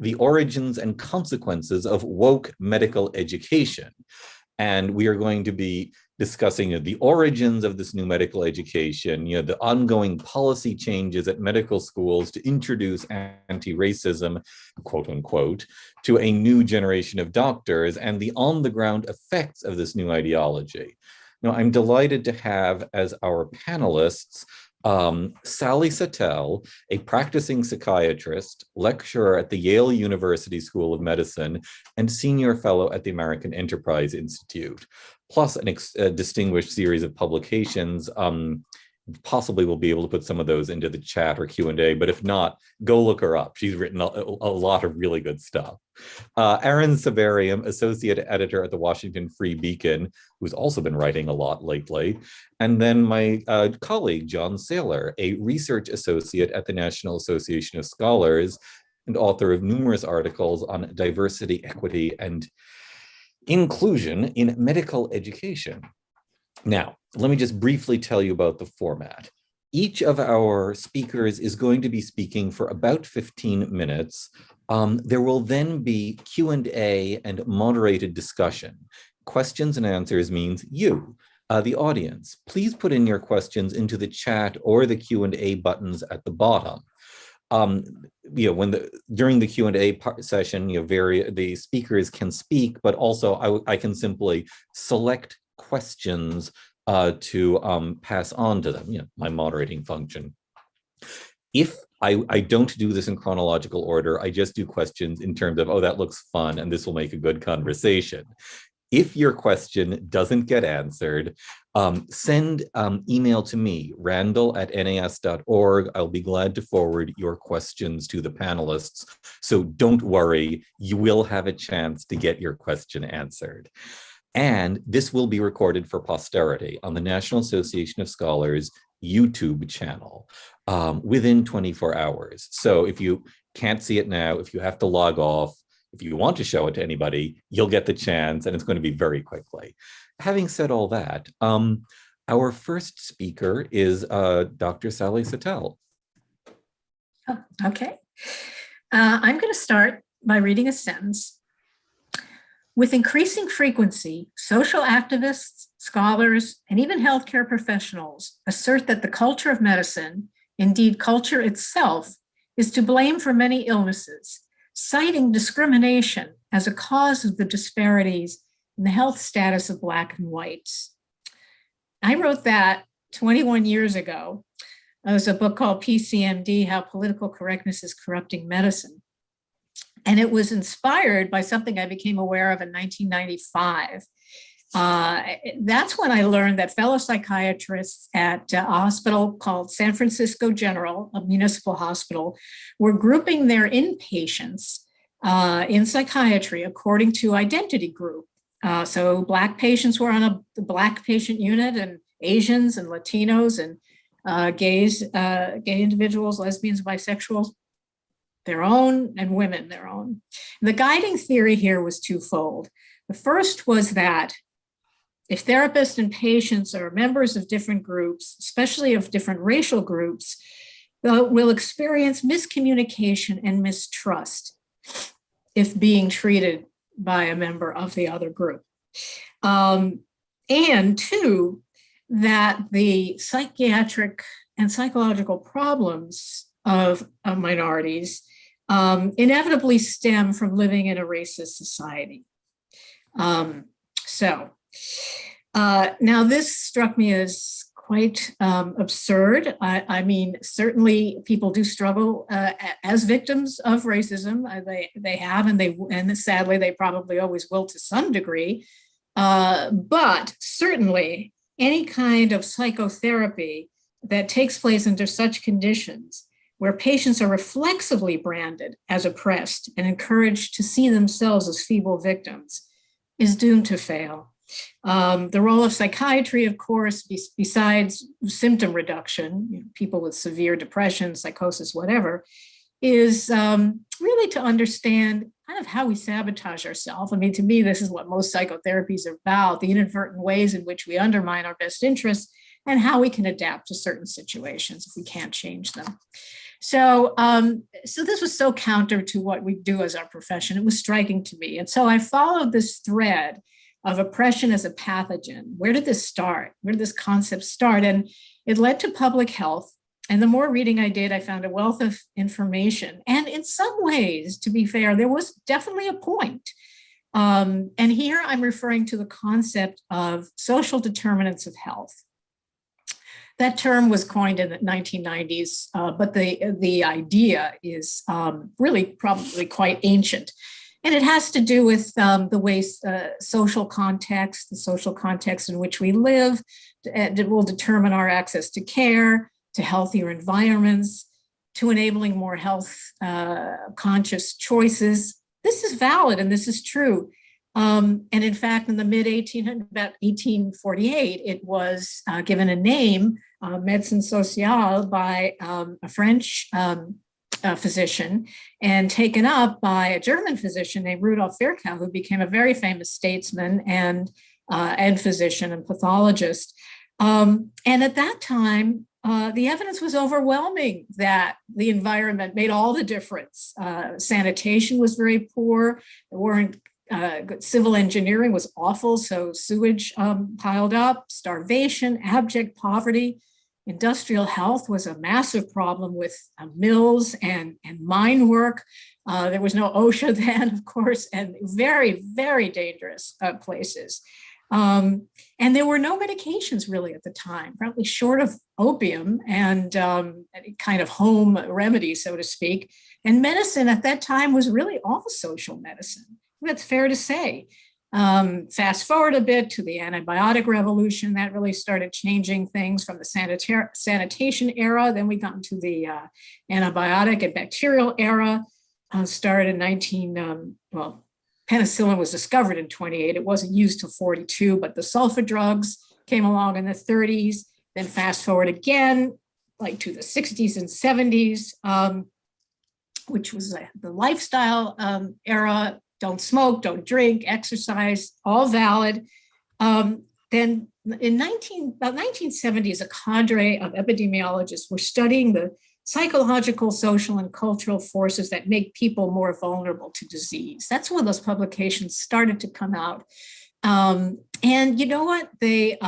the origins and consequences of woke medical education. And we are going to be discussing the origins of this new medical education, the ongoing policy changes at medical schools to introduce anti-racism, quote unquote, to a new generation of doctors, and the on-the-ground effects of this new ideology. Now, I'm delighted to have as our panelists Sally Satel, a practicing psychiatrist, lecturer at the Yale University School of Medicine, and senior fellow at the American Enterprise Institute, plus a distinguished series of publications. Possibly we'll be able to put some of those into the chat or Q&A, but if not, go look her up. She's written a lot of really good stuff. Aaron Severium, associate editor at the Washington Free Beacon, who's also been writing a lot lately. And then my colleague, John Saylor, a research associate at the National Association of Scholars and author of numerous articles on diversity, equity, and inclusion in medical education. Now, let me just briefly tell you about the format. Each of our speakers is going to be speaking for about 15 minutes. There will then be Q&A and moderated discussion. Questions and answers means you, the audience. Please put in your questions into the chat or the Q&A buttons at the bottom. During the Q&A session, the speakers can speak, but also I can simply select questions to pass on to them, my moderating function. If I don't do this in chronological order, I just do questions in terms of, oh, that looks fun, and this will make a good conversation. If your question doesn't get answered, send email to me, randall@nas.org. I'll be glad to forward your questions to the panelists. So don't worry, you will have a chance to get your question answered. And this will be recorded for posterity on the National Association of Scholars YouTube channel within 24 hours. So if you can't see it now, if you have to log off, if you want to show it to anybody, you'll get the chance, and it's going to be very quickly. Having said all that, our first speaker is Dr. Sally Satel. Oh, okay. I'm going to start by reading a sentence. With increasing frequency, social activists, scholars, and even healthcare professionals assert that the culture of medicine, indeed culture itself, is to blame for many illnesses, citing discrimination as a cause of the disparities in the health status of Black and whites. I wrote that 21 years ago. It was a book called PCMD, How Political Correctness is Corrupting Medicine. And it was inspired by something I became aware of in 1995. That's when I learned that fellow psychiatrists at a hospital called San Francisco General, a municipal hospital, were grouping their inpatients in psychiatry according to identity group. So Black patients were on the Black patient unit, and Asians and Latinos and gays, gay individuals, lesbians, bisexuals, their own, and women, their own. The guiding theory here was twofold. The first was that if therapists and patients are members of different groups, especially of different racial groups, will experience miscommunication and mistrust if being treated by a member of the other group. And two, that the psychiatric and psychological problems of minorities inevitably stem from living in a racist society. Now this struck me as quite absurd. I mean, certainly people do struggle as victims of racism. They have, and sadly, they probably always will to some degree. But certainly any kind of psychotherapy that takes place under such conditions where patients are reflexively branded as oppressed and encouraged to see themselves as feeble victims, is doomed to fail. The role of psychiatry, of course, besides symptom reduction, people with severe depression, psychosis, whatever, is really to understand kind of how we sabotage ourselves. I mean, to me, this is what most psychotherapies are about, the inadvertent ways in which we undermine our best interests and how we can adapt to certain situations if we can't change them. So this was so counter to what we do as our profession. It was striking to me. And so I followed this thread of oppression as a pathogen. Where did this start? Where did this concept start? And it led to public health. And the more reading I did, I found a wealth of information. And in some ways, to be fair, there was definitely a point. And here I'm referring to the concept of social determinants of health. That term was coined in the 1990s, but the idea is really probably quite ancient. And it has to do with the way social context, the social context in which we live, it will determine our access to care, to healthier environments, to enabling more health conscious choices. This is valid and this is true. And in fact, in the about 1848, it was given a name, médecine sociale, by a French physician and taken up by a German physician named Rudolf Virchow, who became a very famous statesman and physician and pathologist. And at that time, the evidence was overwhelming that the environment made all the difference. Sanitation was very poor. There weren't civil engineering was awful, so sewage piled up, starvation, abject poverty. Industrial health was a massive problem with mills and mine work. There was no OSHA then, of course, and very, very dangerous places. And there were no medications really at the time, probably short of opium and any kind of home remedy, so to speak. And medicine at that time was really all social medicine. That's fair to say. Fast forward a bit to the antibiotic revolution, that really started changing things from the sanitation era. Then we got into the antibiotic and bacterial era, started in penicillin was discovered in 28. It wasn't used till 42, but the sulfa drugs came along in the 30s. Then fast forward again, like to the 60s and 70s, which was the lifestyle era. Don't smoke, don't drink, exercise, all valid. Then in 1970s, a cadre of epidemiologists were studying the psychological, social, and cultural forces that make people more vulnerable to disease. That's when those publications started to come out. And you know what? They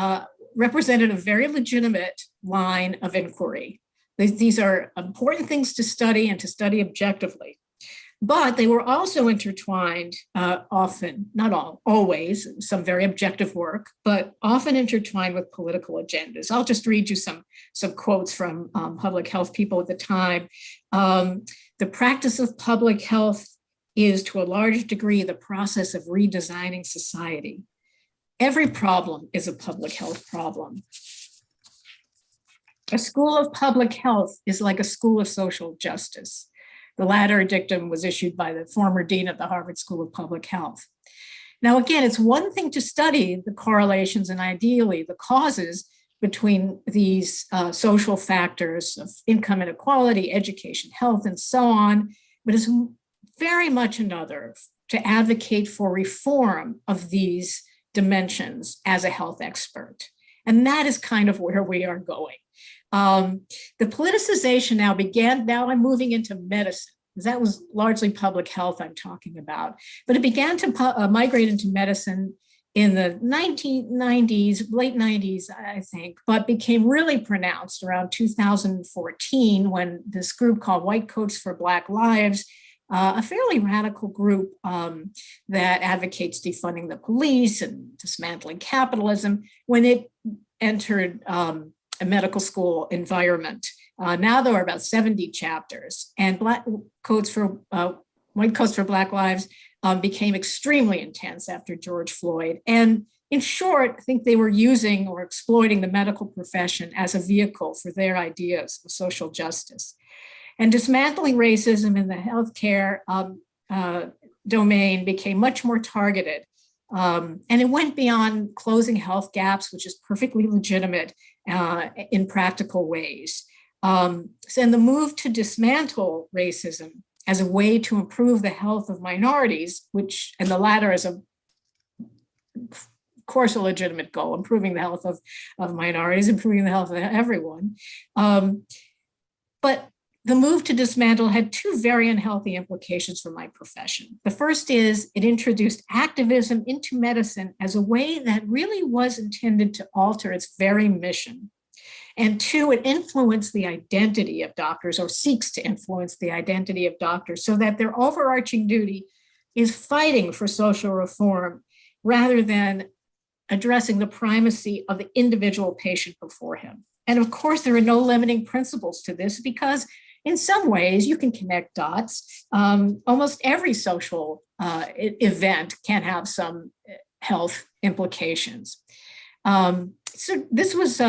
represented a very legitimate line of inquiry. These are important things to study and to study objectively. But they were also intertwined often, not always, some very objective work, but often intertwined with political agendas. I'll just read you some quotes from public health people at the time. The practice of public health is to a large degree the process of redesigning society. Every problem is a public health problem. A school of public health is like a school of social justice. The latter dictum was issued by the former dean of the Harvard School of Public Health. Now, again, it's one thing to study the correlations and ideally the causes between these social factors of income inequality, education, health, and so on, but it's very much another to advocate for reform of these dimensions as a health expert. And that is kind of where we are going. The politicization now began, now I'm moving into medicine, because that was largely public health I'm talking about, but it began to migrate into medicine in the 1990s, late 90s, I think, but became really pronounced around 2014 when this group called White Coats for Black Lives, a fairly radical group that advocates defunding the police and dismantling capitalism, when it entered a medical school environment. Now there are about 70 chapters, and White Coats for Black Lives became extremely intense after George Floyd. And in short, I think they were using or exploiting the medical profession as a vehicle for their ideas of social justice. And dismantling racism in the healthcare domain became much more targeted. And it went beyond closing health gaps, which is perfectly legitimate in practical ways. And the move to dismantle racism as a way to improve the health of minorities, which, and the latter is of course a legitimate goal, improving the health of minorities, improving the health of everyone. But the move to dismantle had two very unhealthy implications for my profession. The first is it introduced activism into medicine as a way that really was intended to alter its very mission. And two, it influenced the identity of doctors, or seeks to influence the identity of doctors, so that their overarching duty is fighting for social reform rather than addressing the primacy of the individual patient before him. And of course, there are no limiting principles to this because in some ways you can connect dots. Almost every social event can have some health implications. So this was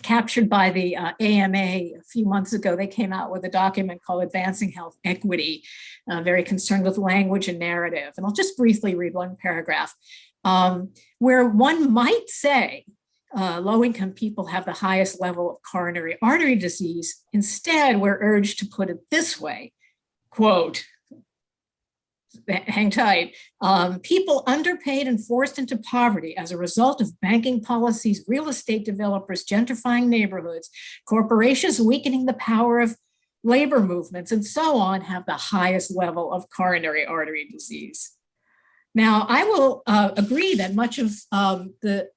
captured by the AMA a few months ago. They came out with a document called Advancing Health Equity, very concerned with language and narrative. And I'll just briefly read one paragraph where one might say low-income people have the highest level of coronary artery disease. Instead, we're urged to put it this way, quote, hang tight, people underpaid and forced into poverty as a result of banking policies, real estate developers gentrifying neighborhoods, corporations weakening the power of labor movements, and so on, have the highest level of coronary artery disease. Now, I will agree that much of the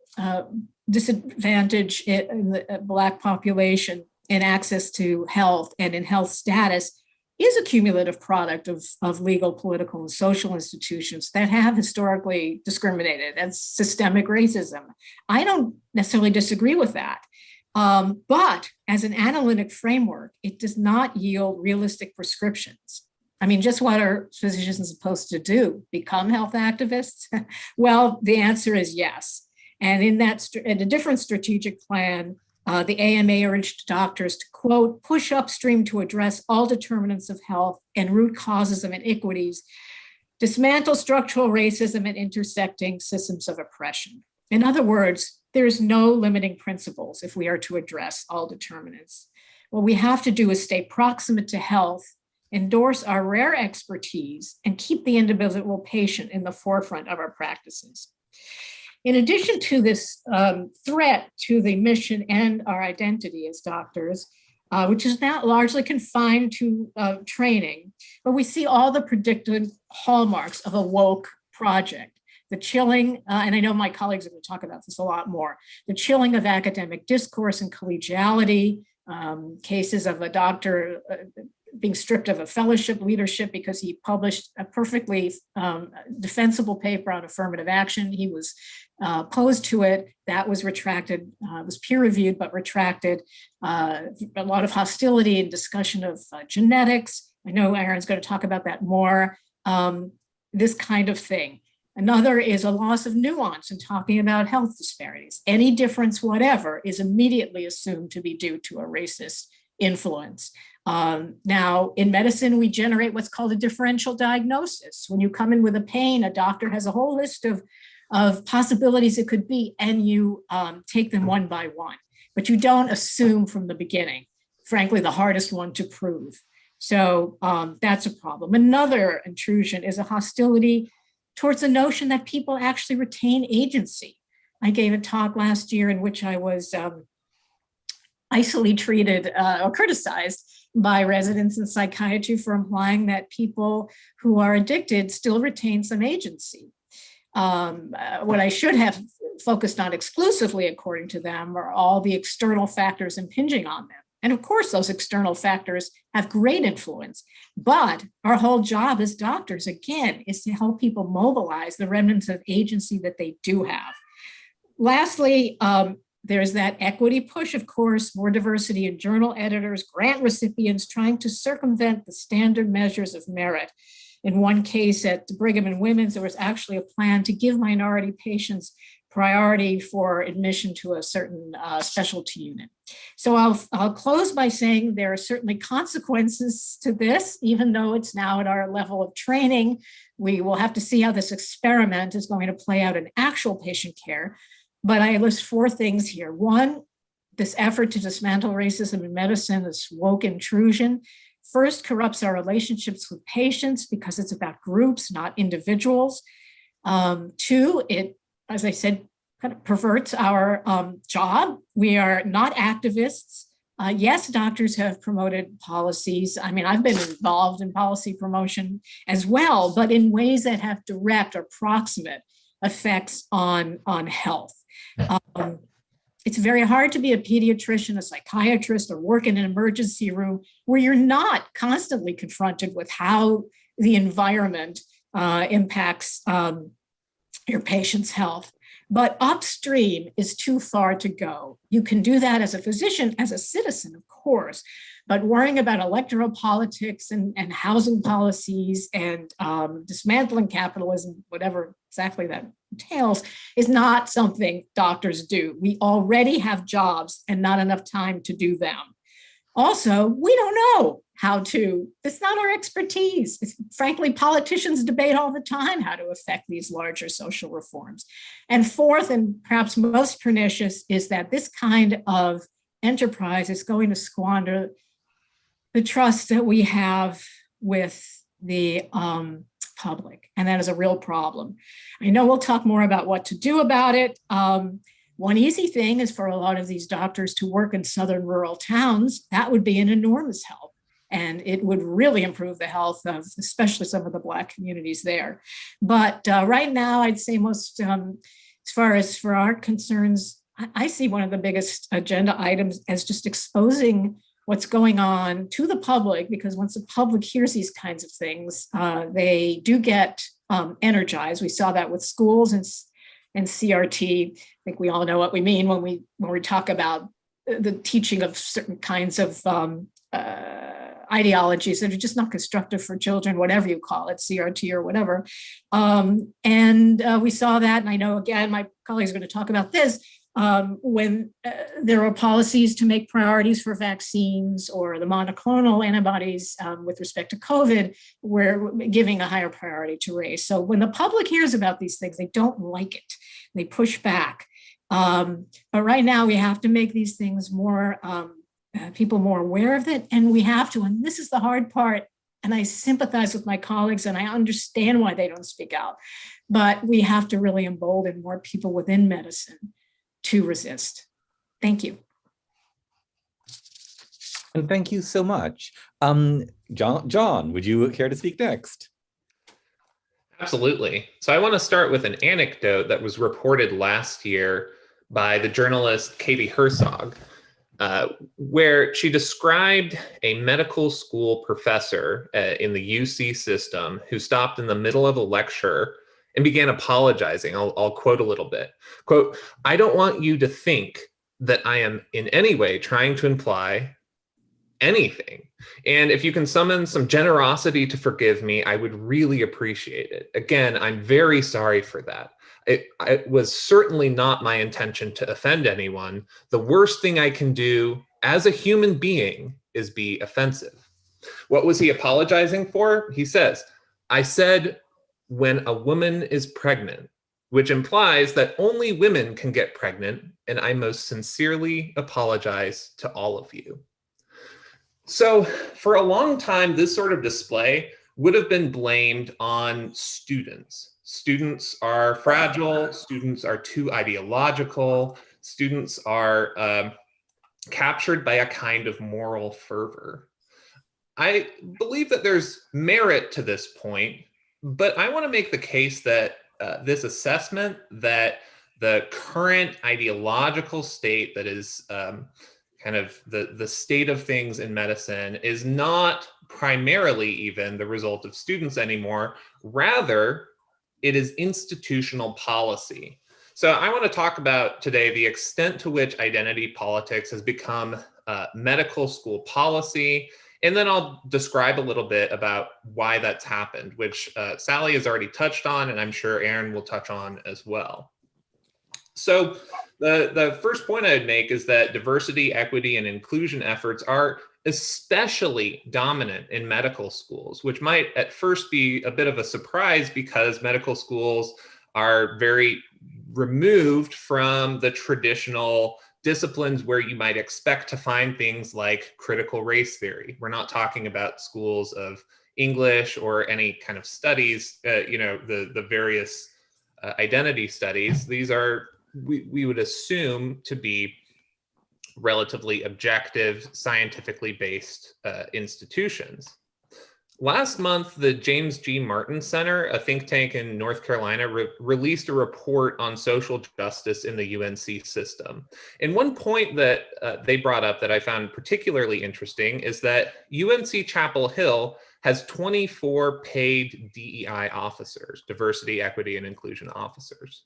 disadvantage in the Black population in access to health and in health status is a cumulative product of legal, political, and social institutions that have historically discriminated and systemic racism. I don't necessarily disagree with that. But as an analytic framework, it does not yield realistic prescriptions. I mean, just what are physicians supposed to do? Become health activists? Well, the answer is yes. And in a different strategic plan, the AMA urged doctors to, quote, push upstream to address all determinants of health and root causes of inequities, dismantle structural racism and intersecting systems of oppression. In other words, there is no limiting principles if we are to address all determinants. What we have to do is stay proximate to health, endorse our rare expertise, and keep the individual patient in the forefront of our practices. In addition to this threat to the mission and our identity as doctors, which is now largely confined to training, but we see all the predicted hallmarks of a woke project. The chilling, and I know my colleagues are going to talk about this a lot more, the chilling of academic discourse and collegiality, cases of a doctor being stripped of a fellowship leadership because he published a perfectly defensible paper on affirmative action. He was opposed to it. That was retracted, was peer reviewed, but retracted. A lot of hostility and discussion of genetics. I know Aaron's going to talk about that more. This kind of thing. Another is a loss of nuance in talking about health disparities. Any difference whatever is immediately assumed to be due to a racist influence. Now, in medicine, we generate what's called a differential diagnosis. When you come in with a pain, a doctor has a whole list of possibilities it could be, and you take them one by one. But you don't assume from the beginning, frankly, the hardest one to prove. So that's a problem. Another intrusion is a hostility towards the notion that people actually retain agency. I gave a talk last year in which I was icily treated or criticized by residents in psychiatry for implying that people who are addicted still retain some agency. What I should have focused on exclusively, according to them, are all the external factors impinging on them. And of course, those external factors have great influence, but our whole job as doctors, again, is to help people mobilize the remnants of agency that they do have. Lastly, there's that equity push, of course, more diversity in journal editors, grant recipients trying to circumvent the standard measures of merit. In one case at Brigham and Women's, there was actually a plan to give minority patients priority for admission to a certain specialty unit. So I'll close by saying there are certainly consequences to this, even though it's now at our level of training. We will have to see how this experiment is going to play out in actual patient care. But I list four things here. One, this effort to dismantle racism in medicine, this woke intrusion, first corrupts our relationships with patients because it's about groups, not individuals. Two, it, as I said, kind of perverts our job. We are not activists. Yes, doctors have promoted policies. I mean, I've been involved in policy promotion as well, but in ways that have direct or proximate effects on health. It's very hard to be a pediatrician, a psychiatrist, or work in an emergency room where you're not constantly confronted with how the environment impacts your patient's health. But upstream is too far to go. You can do that as a physician, as a citizen, of course, but worrying about electoral politics and housing policies and dismantling capitalism, whatever exactly that entails, is not something doctors do. We already have jobs and not enough time to do them. Also, we don't know how to, it's not our expertise. Frankly, politicians debate all the time how to affect these larger social reforms. And fourth, and perhaps most pernicious, is that this kind of enterprise is going to squander the trust that we have with the public. And that is a real problem. I know we'll talk more about what to do about it. One easy thing is for a lot of these doctors to work in southern rural towns. That would be an enormous help. And it would really improve the health of especially some of the Black communities there. But right now, I'd say most, as far as for our concerns, I see one of the biggest agenda items as just exposing what's going on to the public, because once the public hears these kinds of things, they do get energized. We saw that with schools and CRT. I think we all know what we mean when we talk about the teaching of certain kinds of ideologies that are just not constructive for children, whatever you call it, CRT or whatever. We saw that, and I know, again, my colleagues are going to talk about this, when there are policies to make priorities for vaccines or the monoclonal antibodies with respect to COVID, we're giving a higher priority to race. So when the public hears about these things, they don't like it. They push back. But right now, we have to make these things more, people more aware of it. And we have to, and this is the hard part, and I sympathize with my colleagues and I understand why they don't speak out, but we have to really embolden more people within medicine to resist. Thank you. And thank you so much. John, would you care to speak next? Absolutely. So I want to start with an anecdote that was reported last year by the journalist Katie Herzog, where she described a medical school professor in the UC system who stopped in the middle of a lecture and began apologizing. I'll quote a little bit. Quote, "I don't want you to think that I am in any way trying to imply anything. And if you can summon some generosity to forgive me, I would really appreciate it. Again, I'm very sorry for that. It was certainly not my intention to offend anyone. The worst thing I can do as a human being is be offensive." What was he apologizing for? He says, "I said when a woman is pregnant, which implies that only women can get pregnant, and I most sincerely apologize to all of you." So for a long time, this sort of display would have been blamed on students. Students are fragile, students are too ideological, students are captured by a kind of moral fervor. I believe that there's merit to this point, but I want to make the case that this assessment that the current ideological state that is kind of the state of things in medicine is not primarily even the result of students anymore. Rather, it is institutional policy. So I want to talk about today the extent to which identity politics has become medical school policy. And then I'll describe a little bit about why that's happened, which Sally has already touched on, and I'm sure Aaron will touch on as well. So the first point I would make is that diversity, equity, and inclusion efforts are especially dominant in medical schools, which might at first be a bit of a surprise because medical schools are very removed from the traditional disciplines where you might expect to find things like critical race theory. We're not talking about schools of English or any kind of studies, the various identity studies. These are, we would assume to be relatively objective, scientifically based institutions. Last month, the James G. Martin Center, a think tank in North Carolina, released a report on social justice in the UNC system. And one point that they brought up that I found particularly interesting is that UNC Chapel Hill has 24 paid DEI officers, diversity, equity, and inclusion officers.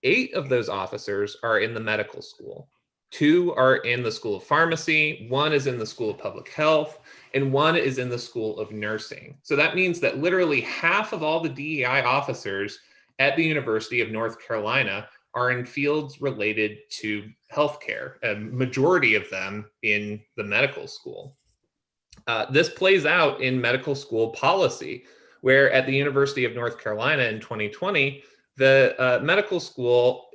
8 of those officers are in the medical school. 2 are in the School of Pharmacy, 1 is in the School of Public Health, and 1 is in the School of Nursing. So that means that literally half of all the DEI officers at the University of North Carolina are in fields related to healthcare, a majority of them in the medical school. This plays out in medical school policy, where at the University of North Carolina in 2020, the medical school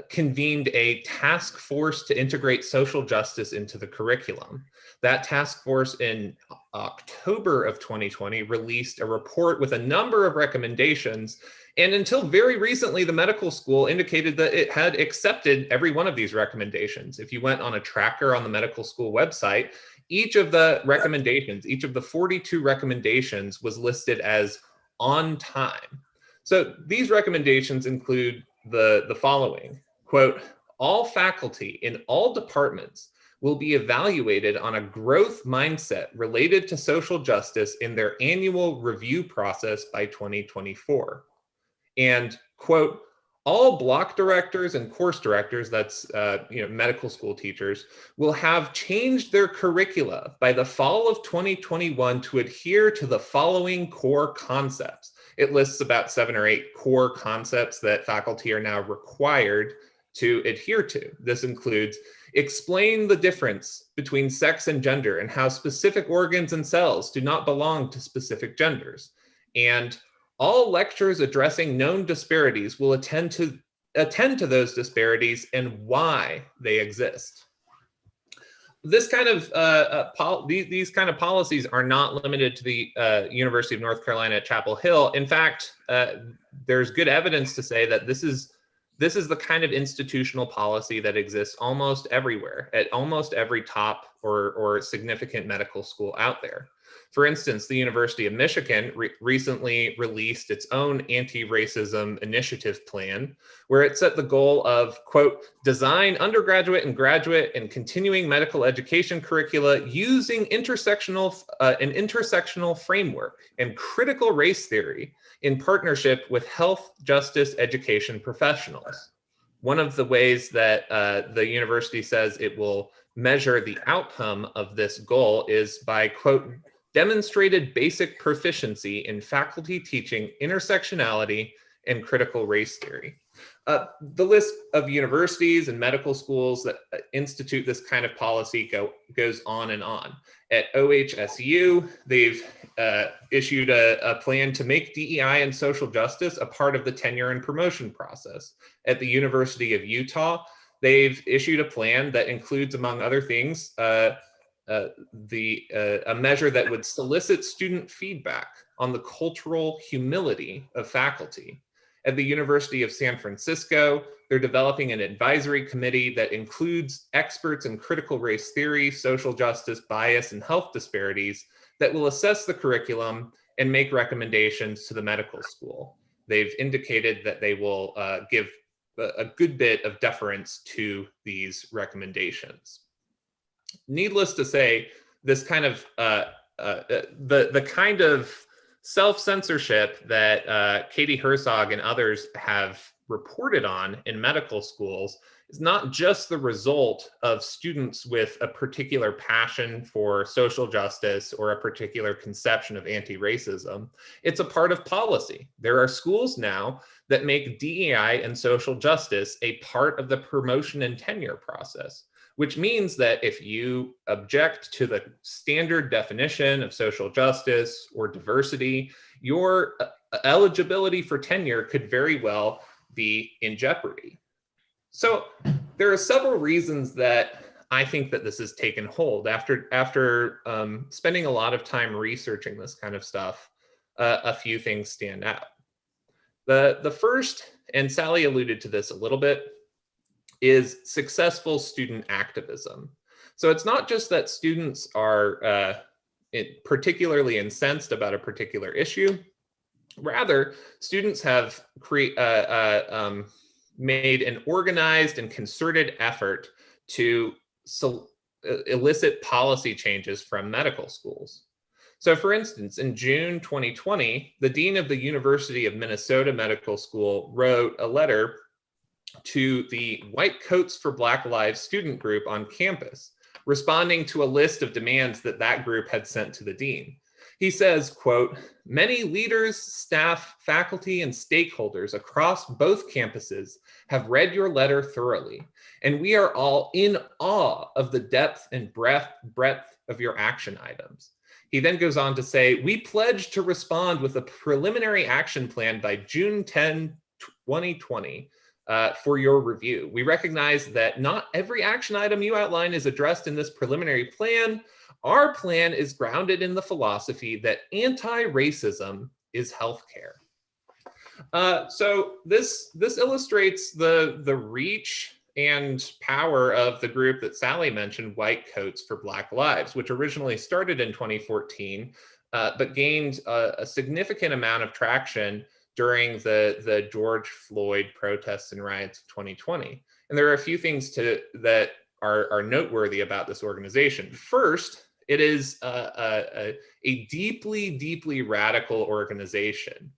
convened a task force to integrate social justice into the curriculum. That task force in October of 2020 released a report with a number of recommendations. And until very recently, the medical school indicated that it had accepted every one of these recommendations. If you went on a tracker on the medical school website, each of the recommendations, each of the 42 recommendations was listed as on time. So these recommendations include the following, quote, all faculty in all departments will be evaluated on a growth mindset related to social justice in their annual review process by 2024. And quote, all block directors and course directors, that's medical school teachers, will have changed their curricula by the fall of 2021 to adhere to the following core concepts. It lists about 7 or 8 core concepts that faculty are now required to adhere to. This includes explain the difference between sex and gender and how specific organs and cells do not belong to specific genders. And all lectures addressing known disparities will attend to those disparities and why they exist. This kind of these kind of policies are not limited to the University of North Carolina at Chapel Hill. In fact, there's good evidence to say that this is the kind of institutional policy that exists almost everywhere, at almost every top or significant medical school out there. For instance, the University of Michigan recently released its own Antiracism Initiative plan, where it set the goal of, quote, design undergraduate and graduate and continuing medical education curricula using an intersectional framework and critical race theory in partnership with health justice education professionals. One of the ways that the university says it will measure the outcome of this goal is by, quote, demonstrated basic proficiency in faculty teaching intersectionality and critical race theory. The list of universities and medical schools that institute this kind of policy goes on and on. At OHSU, they've issued a plan to make DEI and social justice a part of the tenure and promotion process. At the University of Utah, they've issued a plan that includes, among other things, a measure that would solicit student feedback on the cultural humility of faculty. At the University of San Francisco, they're developing an advisory committee that includes experts in critical race theory, social justice, bias, and health disparities that will assess the curriculum and make recommendations to the medical school. They've indicated that they will give a good bit of deference to these recommendations. Needless to say, this kind of the kind of self-censorship that Katie Herzog and others have reported on in medical schools is not just the result of students with a particular passion for social justice or a particular conception of anti-racism. It's a part of policy. There are schools now that make DEI and social justice a part of the promotion and tenure process, which means that if you object to the standard definition of social justice or diversity, your eligibility for tenure could very well be in jeopardy. So there are several reasons that I think that this has taken hold. After spending a lot of time researching this kind of stuff, a few things stand out. The first, and Sally alluded to this a little bit, is successful student activism. So it's not just that students are particularly incensed about a particular issue. Rather, students have made an organized and concerted effort to elicit policy changes from medical schools. So for instance, in June 2020, the dean of the University of Minnesota Medical School wrote a letter to the White Coats for Black Lives student group on campus, responding to a list of demands that that group had sent to the dean. He says, quote, "Many leaders, staff, faculty, and stakeholders across both campuses have read your letter thoroughly, and we are all in awe of the depth and breadth of your action items." He then goes on to say, "We pledge to respond with a preliminary action plan by June 10, 2020 for your review. We recognize that not every action item you outline is addressed in this preliminary plan. Our plan is grounded in the philosophy that anti-racism is healthcare." So this illustrates the reach and power of the group that Sally mentioned, White Coats for Black Lives, which originally started in 2014, but gained a significant amount of traction during the George Floyd protests and riots of 2020. And there are a few things that are noteworthy about this organization. First, it is a deeply, deeply radical organization.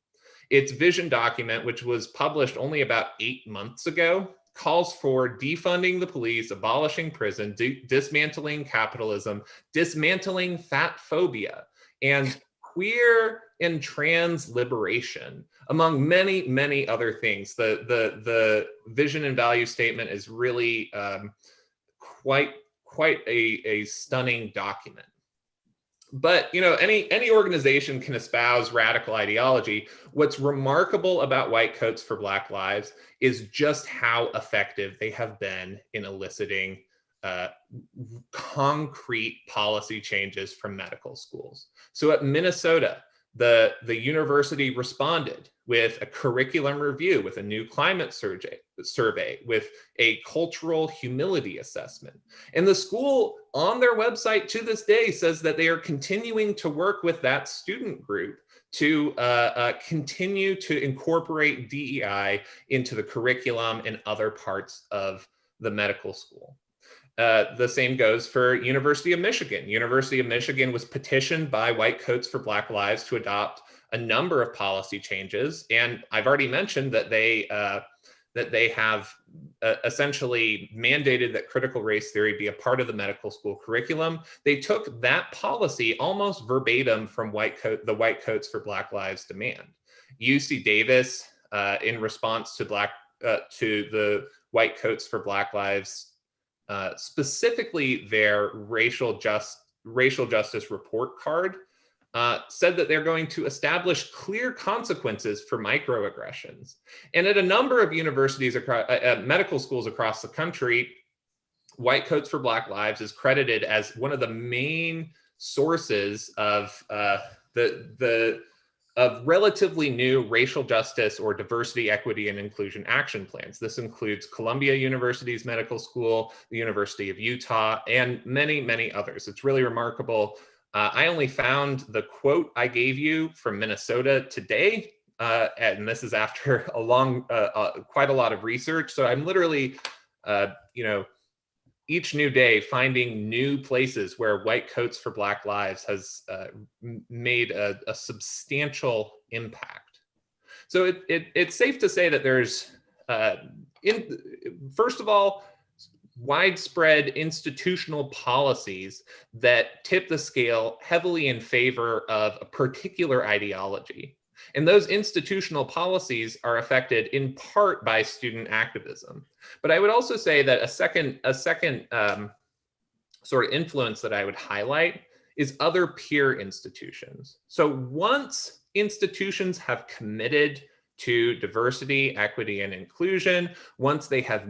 Its vision document, which was published only about 8 months ago, calls for defunding the police, abolishing prison, dismantling capitalism, dismantling fat phobia, and queer and trans liberation, among many, many other things. The vision and value statement is really quite a stunning document. But any organization can espouse radical ideology. What's remarkable about White Coats for Black Lives is just how effective they have been in eliciting concrete policy changes from medical schools. So at Minnesota, the university responded with a curriculum review, with a new climate survey, with a cultural humility assessment. And the school on their website to this day says that they are continuing to work with that student group to continue to incorporate DEI into the curriculum and other parts of the medical school. The same goes for University of Michigan. University of Michigan was petitioned by White Coats for Black Lives to adopt a number of policy changes, and I've already mentioned that they have essentially mandated that critical race theory be a part of the medical school curriculum. They took that policy almost verbatim from the White Coats for Black Lives demand. UC Davis, in response to the White Coats for Black Lives, specifically their racial justice report card, said that they're going to establish clear consequences for microaggressions. And at a number of universities, medical schools across the country, White Coats for Black Lives is credited as one of the main sources of of relatively new racial justice or diversity, equity, and inclusion action plans. This includes Columbia University's medical school, the University of Utah, and many, many others. It's really remarkable. I only found the quote I gave you from Minnesota today, and this is after quite a lot of research. So I'm literally, each new day finding new places where White Coats for Black Lives has made a substantial impact. So it's safe to say that there's, first of all, widespread institutional policies that tip the scale heavily in favor of a particular ideology. And those institutional policies are affected in part by student activism. But I would also say that a second sort of influence that I would highlight is other peer institutions. So once institutions have committed to diversity, equity, and inclusion, once they have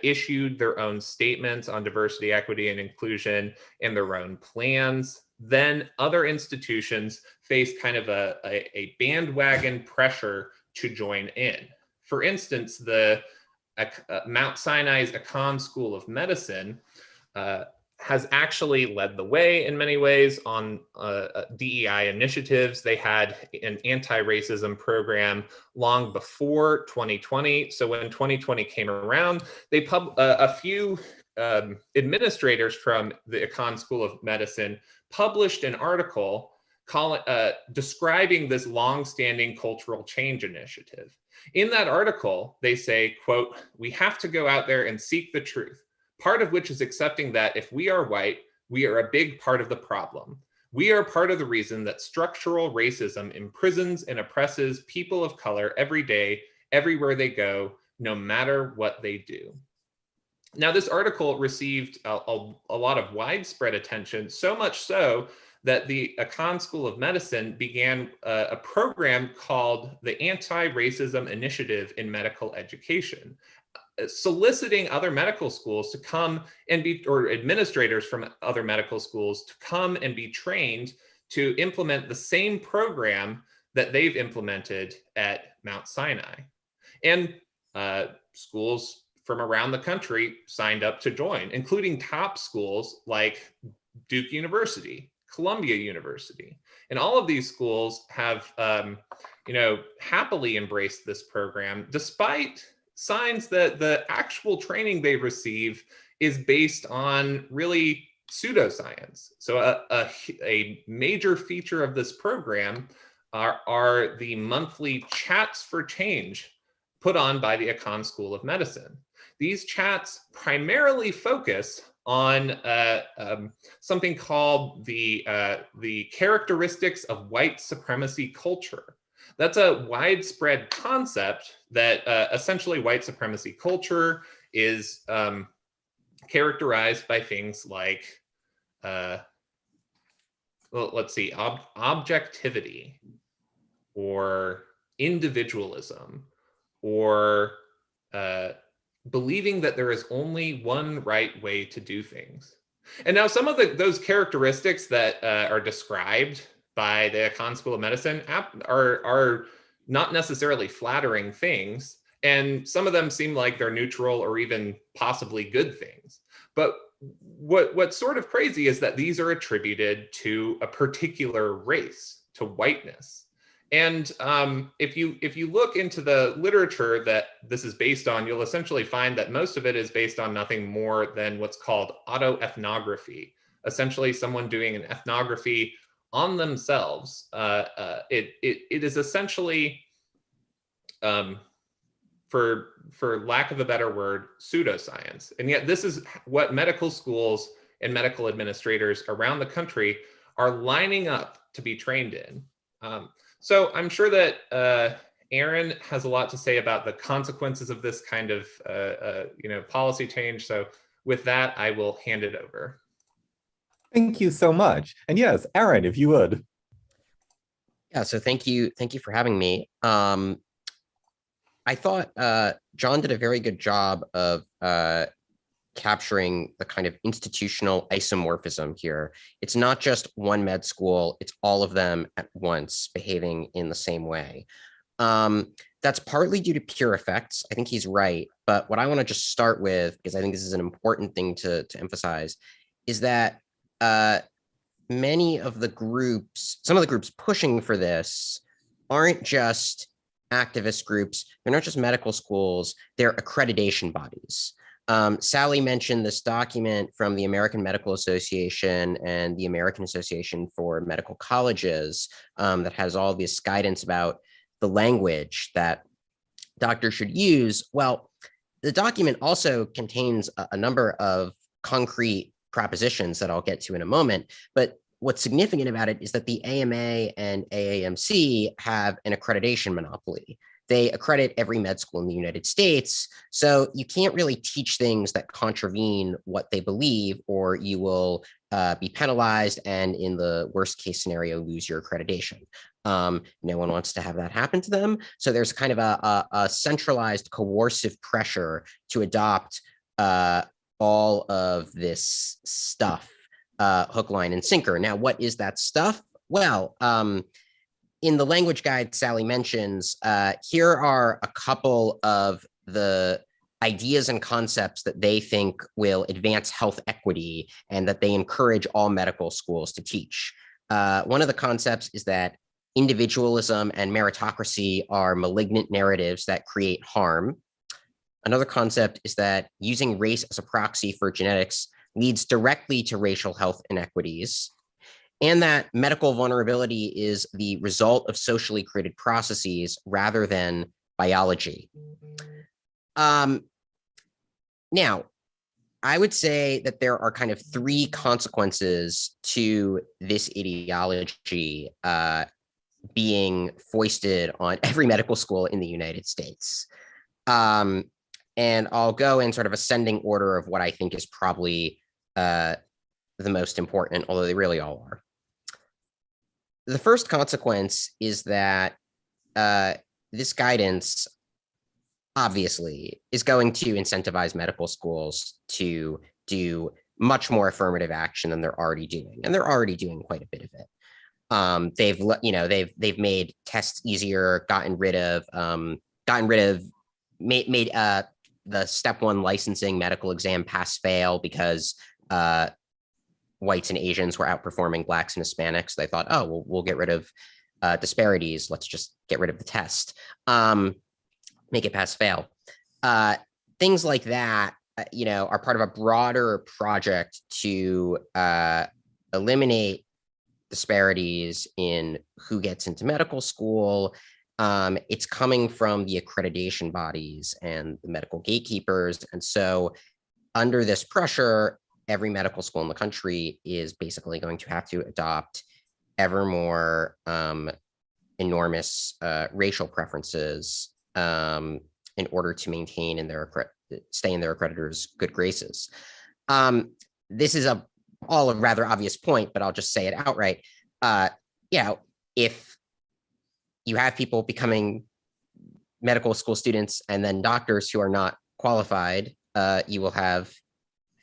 issued their own statements on diversity, equity, and inclusion and their own plans, then other institutions face kind of a bandwagon pressure to join in. For instance, the Mount Sinai's Accon School of Medicine has actually led the way in many ways on DEI initiatives. They had an anti-racism program long before 2020. So when 2020 came around, they a few administrators from the Accon School of Medicine published an article describing this long-standing cultural change initiative. In that article, they say, quote, "We have to go out there and seek the truth, part of which is accepting that if we are white, we are a big part of the problem. We are part of the reason that structural racism imprisons and oppresses people of color every day, everywhere they go, no matter what they do." Now, this article received a lot of widespread attention, so much so that the Accon School of Medicine began a program called the Antiracism Initiative in Medical Education, soliciting other medical schools to come and or administrators from other medical schools to come and be trained to implement the same program that they've implemented at Mount Sinai. And schools from around the country signed up to join, including top schools like Duke University, Columbia University. And all of these schools have, happily embraced this program, despite signs that the actual training they receive is based on really pseudoscience. So a major feature of this program are the monthly chats for change put on by the Accon School of Medicine. These chats primarily focus on something called the characteristics of white supremacy culture. That's a widespread concept that essentially white supremacy culture is characterized by things like, objectivity or individualism or believing that there is only one right way to do things. And now some of those characteristics that are described by the Accon School of Medicine are not necessarily flattering things. And some of them seem like they're neutral or even possibly good things. But what's sort of crazy is that these are attributed to a particular race, to whiteness. And if you look into the literature that this is based on, you'll essentially find that most of it is based on nothing more than what's called autoethnography, essentially someone doing an ethnography on themselves. It is essentially, for lack of a better word, pseudoscience. And yet this is what medical schools and medical administrators around the country are lining up to be trained in. So I'm sure that Aaron has a lot to say about the consequences of this kind of policy change. So with that, I will hand it over. Thank you so much. And yes, Aaron, if you would. Yeah, so thank you for having me. I thought John did a very good job of capturing the kind of institutional isomorphism here. It's not just one med school, it's all of them at once behaving in the same way. That's partly due to pure effects. I think he's right. But what I want to just start with, because I think this is an important thing to emphasize, is that many of the groups, some of the groups pushing for this aren't just activist groups. They're not just medical schools, they're accreditation bodies. Sally mentioned this document from the American Medical Association and the American Association for Medical Colleges that has all this guidance about the language that doctors should use. Well, the document also contains a number of concrete propositions that I'll get to in a moment, but what's significant about it is that the AMA and AAMC have an accreditation monopoly. They accredit every med school in the United States, so you can't really teach things that contravene what they believe, or you will be penalized and in the worst case scenario, lose your accreditation. No one wants to have that happen to them. So there's kind of a centralized coercive pressure to adopt all of this stuff, hook, line, and sinker. Now, what is that stuff? Well, in the language guide Sally mentions, here are a couple of the ideas and concepts that they think will advance health equity and that they encourage all medical schools to teach. One of the concepts is that individualism and meritocracy are malignant narratives that create harm. Another concept is that using race as a proxy for genetics leads directly to racial health inequities, and that medical vulnerability is the result of socially created processes rather than biology. Now, I would say that there are kind of three consequences to this ideology being foisted on every medical school in the United States. And I'll go in sort of ascending order of what I think is probably the most important, although they really all are. The first consequence is that this guidance obviously is going to incentivize medical schools to do much more affirmative action than they're already doing, and they're already doing quite a bit of it. They've made tests easier, made the step one licensing medical exam pass fail because whites and Asians were outperforming blacks and Hispanics. They thought, oh, we'll get rid of disparities. Let's just get rid of the test. Make it pass fail. Things like that, are part of a broader project to eliminate disparities in who gets into medical school. It's coming from the accreditation bodies and the medical gatekeepers. And so under this pressure, every medical school in the country is basically going to have to adopt ever more enormous racial preferences in order to maintain stay in their accreditors' good graces. This is all a rather obvious point, but I'll just say it outright. If you have people becoming medical school students and then doctors who are not qualified, you will have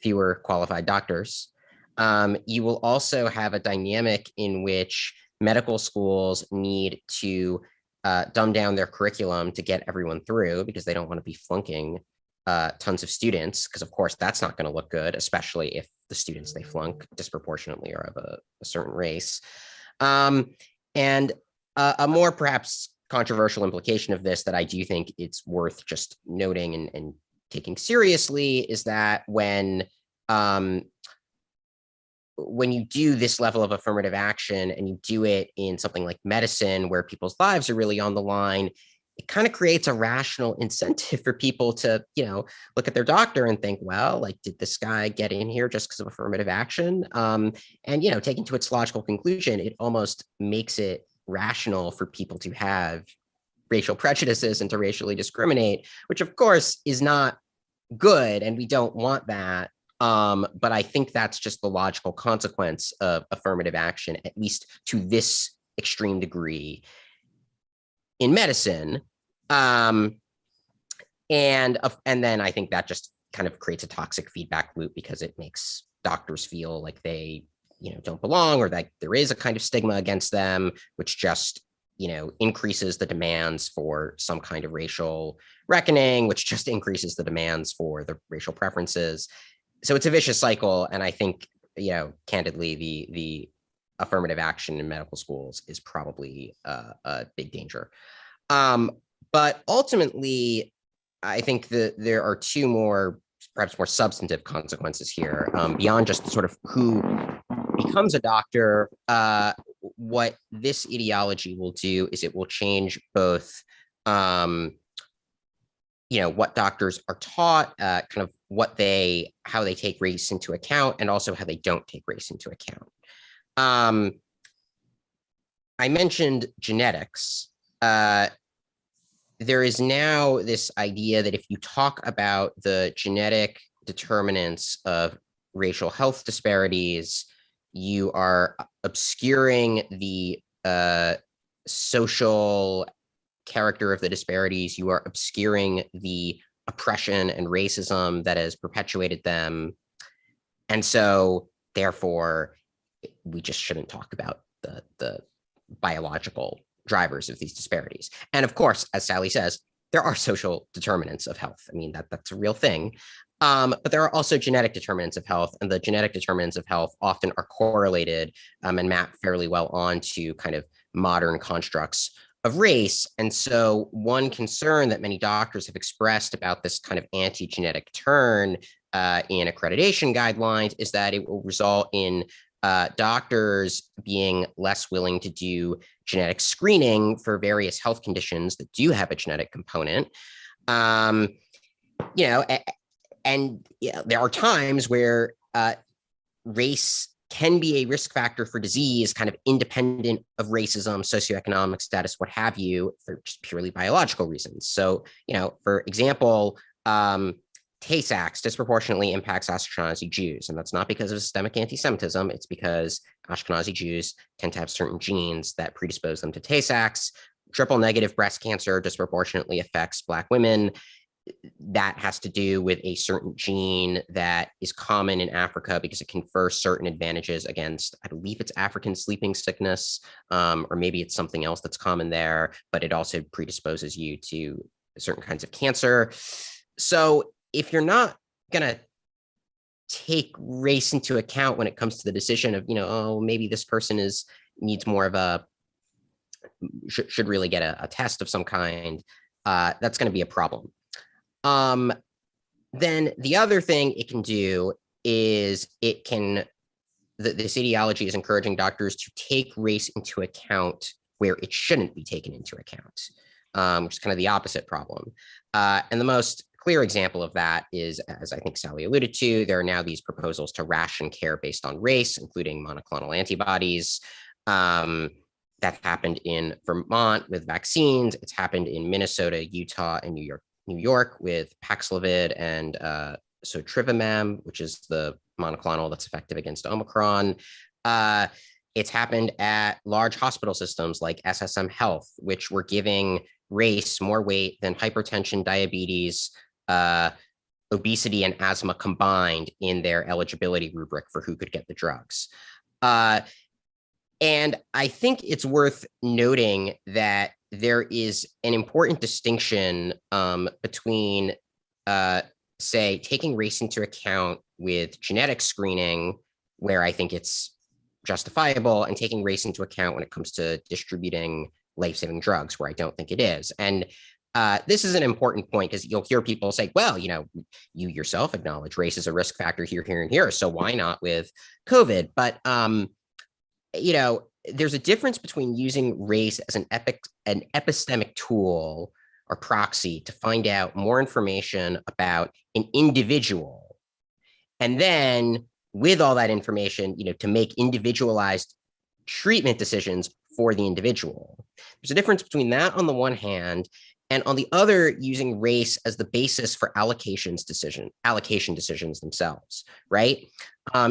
fewer qualified doctors. You will also have a dynamic in which medical schools need to dumb down their curriculum to get everyone through because they don't want to be flunking tons of students, because of course that's not going to look good, especially if the students they flunk disproportionately are of a certain race. And a more perhaps controversial implication of this that I do think it's worth just noting and taking seriously is that when you do this level of affirmative action and you do it in something like medicine where people's lives are really on the line, it kind of creates a rational incentive for people to, look at their doctor and think, well, like, did this guy get in here just because of affirmative action? And, taking to its logical conclusion, it almost makes it rational for people to have racial prejudices and to racially discriminate, which of course is not good. And we don't want that. But I think that's just the logical consequence of affirmative action, at least to this extreme degree in medicine. And then I think that just kind of creates a toxic feedback loop because it makes doctors feel like they, don't belong, or that there is a kind of stigma against them, which just, increases the demands for some kind of racial reckoning, which just increases the demands for the racial preferences. So it's a vicious cycle. And I think, candidly, the affirmative action in medical schools is probably a big danger. But ultimately, I think that there are two more, perhaps more substantive consequences here, beyond just sort of who becomes a doctor. What this ideology will do is it will change both, what doctors are taught, kind of how they take race into account, and also how they don't take race into account. I mentioned genetics. There is now this idea that if you talk about the genetic determinants of racial health disparities, you are obscuring the social character of the disparities. You are obscuring the oppression and racism that has perpetuated them. And so, therefore, we just shouldn't talk about the biological drivers of these disparities. And of course, as Sally says, there are social determinants of health. I mean, that's a real thing. But there are also genetic determinants of health, and the genetic determinants of health often are correlated and map fairly well onto kind of modern constructs of race. And so one concern that many doctors have expressed about this kind of anti-genetic turn in accreditation guidelines is that it will result in doctors being less willing to do genetic screening for various health conditions that do have a genetic component. And there are times where race can be a risk factor for disease, kind of independent of racism, socioeconomic status, what have you, for just purely biological reasons. So, for example, Tay-Sachs disproportionately impacts Ashkenazi Jews, and that's not because of systemic anti-Semitism. It's because Ashkenazi Jews tend to have certain genes that predispose them to Tay-Sachs. Triple negative breast cancer disproportionately affects Black women. That has to do with a certain gene that is common in Africa because it confers certain advantages against, I believe it's African sleeping sickness, or maybe it's something else that's common there, but it also predisposes you to certain kinds of cancer. So if you're not going to take race into account when it comes to the decision of, maybe this person needs more of a, should really get a test of some kind, that's going to be a problem. Then the other thing it can do is this ideology is encouraging doctors to take race into account where it shouldn't be taken into account, which is kind of the opposite problem. And the most clear example of that is, as I think Sally alluded to, there are now these proposals to ration care based on race, including monoclonal antibodies. That happened in Vermont with vaccines. It's happened in Minnesota, Utah, and New York with Paxlovid and Sotrovimab, which is the monoclonal that's effective against Omicron. It's happened at large hospital systems like SSM Health, which were giving race more weight than hypertension, diabetes, obesity, and asthma combined in their eligibility rubric for who could get the drugs. And I think it's worth noting that there is an important distinction between, say, taking race into account with genetic screening, where I think it's justifiable, and taking race into account when it comes to distributing life-saving drugs, where I don't think it is. And this is an important point because you'll hear people say, well, you yourself acknowledge race is a risk factor here, here, and here, so why not with COVID? But there's a difference between using race as an epistemic tool or proxy to find out more information about an individual, and then with all that information, to make individualized treatment decisions for the individual. There's a difference between that on the one hand, and on the other, using race as the basis for allocation decisions themselves, right?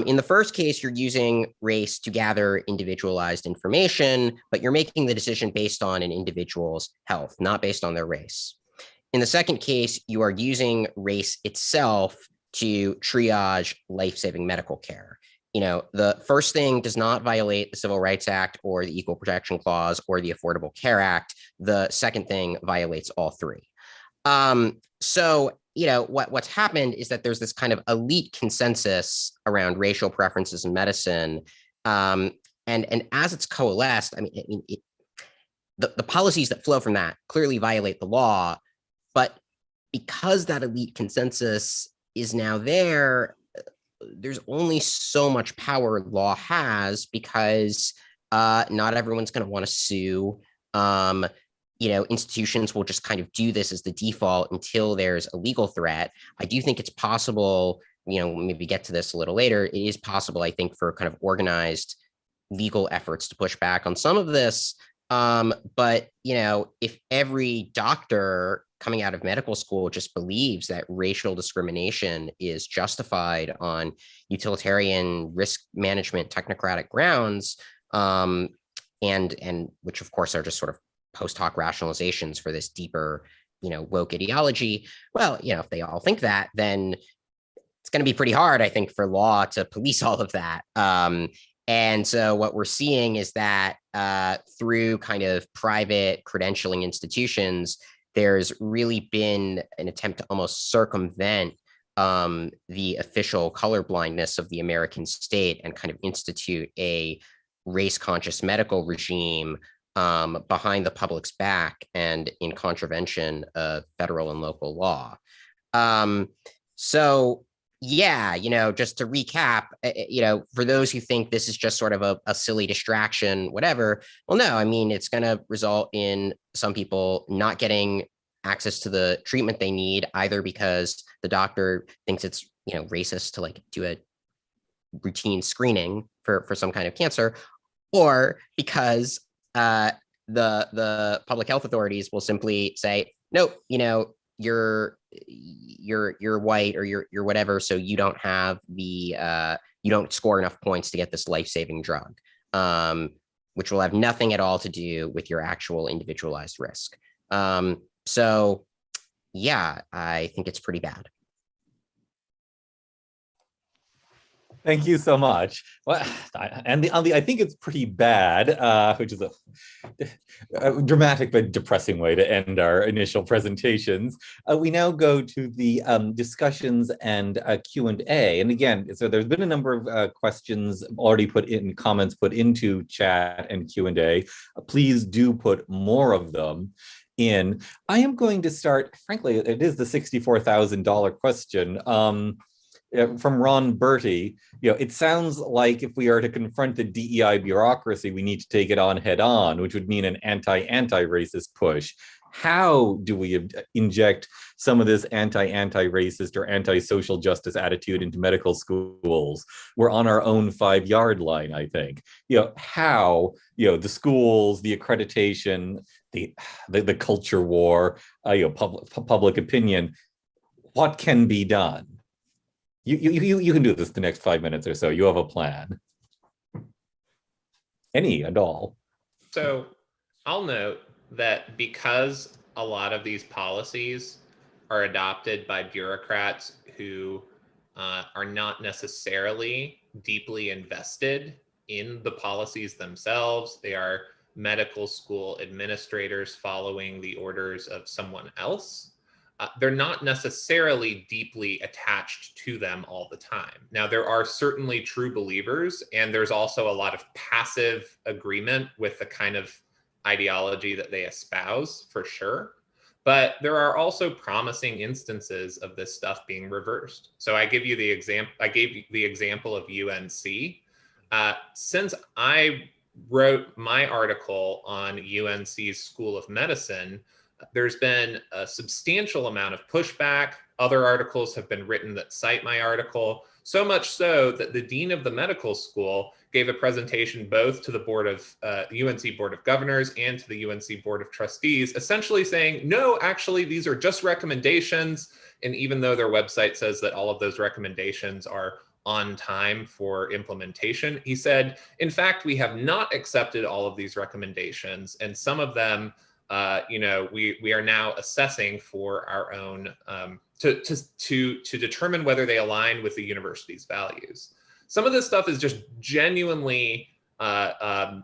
In the first case, you're using race to gather individualized information, but you're making the decision based on an individual's health, not based on their race. In the second case, you are using race itself to triage life-saving medical care. The first thing does not violate the Civil Rights Act or the Equal Protection Clause or the Affordable Care Act. The second thing violates all three. So what's happened is that there's this kind of elite consensus around racial preferences in medicine. And as it's coalesced, the policies that flow from that clearly violate the law, but because that elite consensus is now there's only so much power law has, because not everyone's going to want to sue. Institutions will just kind of do this as the default until there's a legal threat. I do think it's possible, maybe get to this a little later. It is possible, I think, for kind of organized legal efforts to push back on some of this. But if every doctor coming out of medical school just believes that racial discrimination is justified on utilitarian risk management technocratic grounds, and which of course are just sort of post hoc rationalizations for this deeper, woke ideology. Well, if they all think that, then it's going to be pretty hard, I think, for law to police all of that. And so what we're seeing is that through kind of private credentialing institutions, there's really been an attempt to almost circumvent the official colorblindness of the American state and kind of institute a race-conscious medical regime behind the public's back and in contravention of federal and local law. So yeah, just to recap, for those who think this is just sort of a silly distraction, whatever, well, no, I mean, it's going to result in some people not getting access to the treatment they need, either because the doctor thinks it's, racist to like do a routine screening for some kind of cancer, or because the public health authorities will simply say, nope, you're white or you're whatever, so you don't have the you don't score enough points to get this life-saving drug, which will have nothing at all to do with your actual individualized risk. So yeah, I think it's pretty bad. Thank you so much. Well, I think it's pretty bad, which is a dramatic but depressing way to end our initial presentations. We now go to the discussions and Q&A. And again, so there's been a number of questions already put in, comments put into chat and Q&A. Please do put more of them in. I am going to start, frankly, it is the $64,000 question. From Ron Bertie, it sounds like if we are to confront the DEI bureaucracy, we need to take it on head on, which would mean an anti-racist push. How do we inject some of this anti-racist or anti-social justice attitude into medical schools? We're on our own 5-yard line, I think. How, the schools, the accreditation, the culture war, public opinion, what can be done? You can do this the next 5 minutes or so. You have a plan. Any and all. So I'll note that because a lot of these policies are adopted by bureaucrats who are not necessarily deeply invested in the policies themselves, they are medical school administrators following the orders of someone else. They're not necessarily deeply attached to them all the time. Now, there are certainly true believers, and there's also a lot of passive agreement with the kind of ideology that they espouse, for sure. But there are also promising instances of this stuff being reversed. So I gave you the example of UNC. Since I wrote my article on UNC's School of Medicine, there's been a substantial amount of pushback. Other articles have been written that cite my article, so much so that the dean of the medical school gave a presentation both to the UNC Board of Governors and to the UNC Board of Trustees, essentially saying, no, actually, these are just recommendations. And even though their website says that all of those recommendations are on time for implementation, he said, in fact, we have not accepted all of these recommendations, and some of them we are now assessing for our own to determine whether they align with the university's values. Some of this stuff is just genuinely the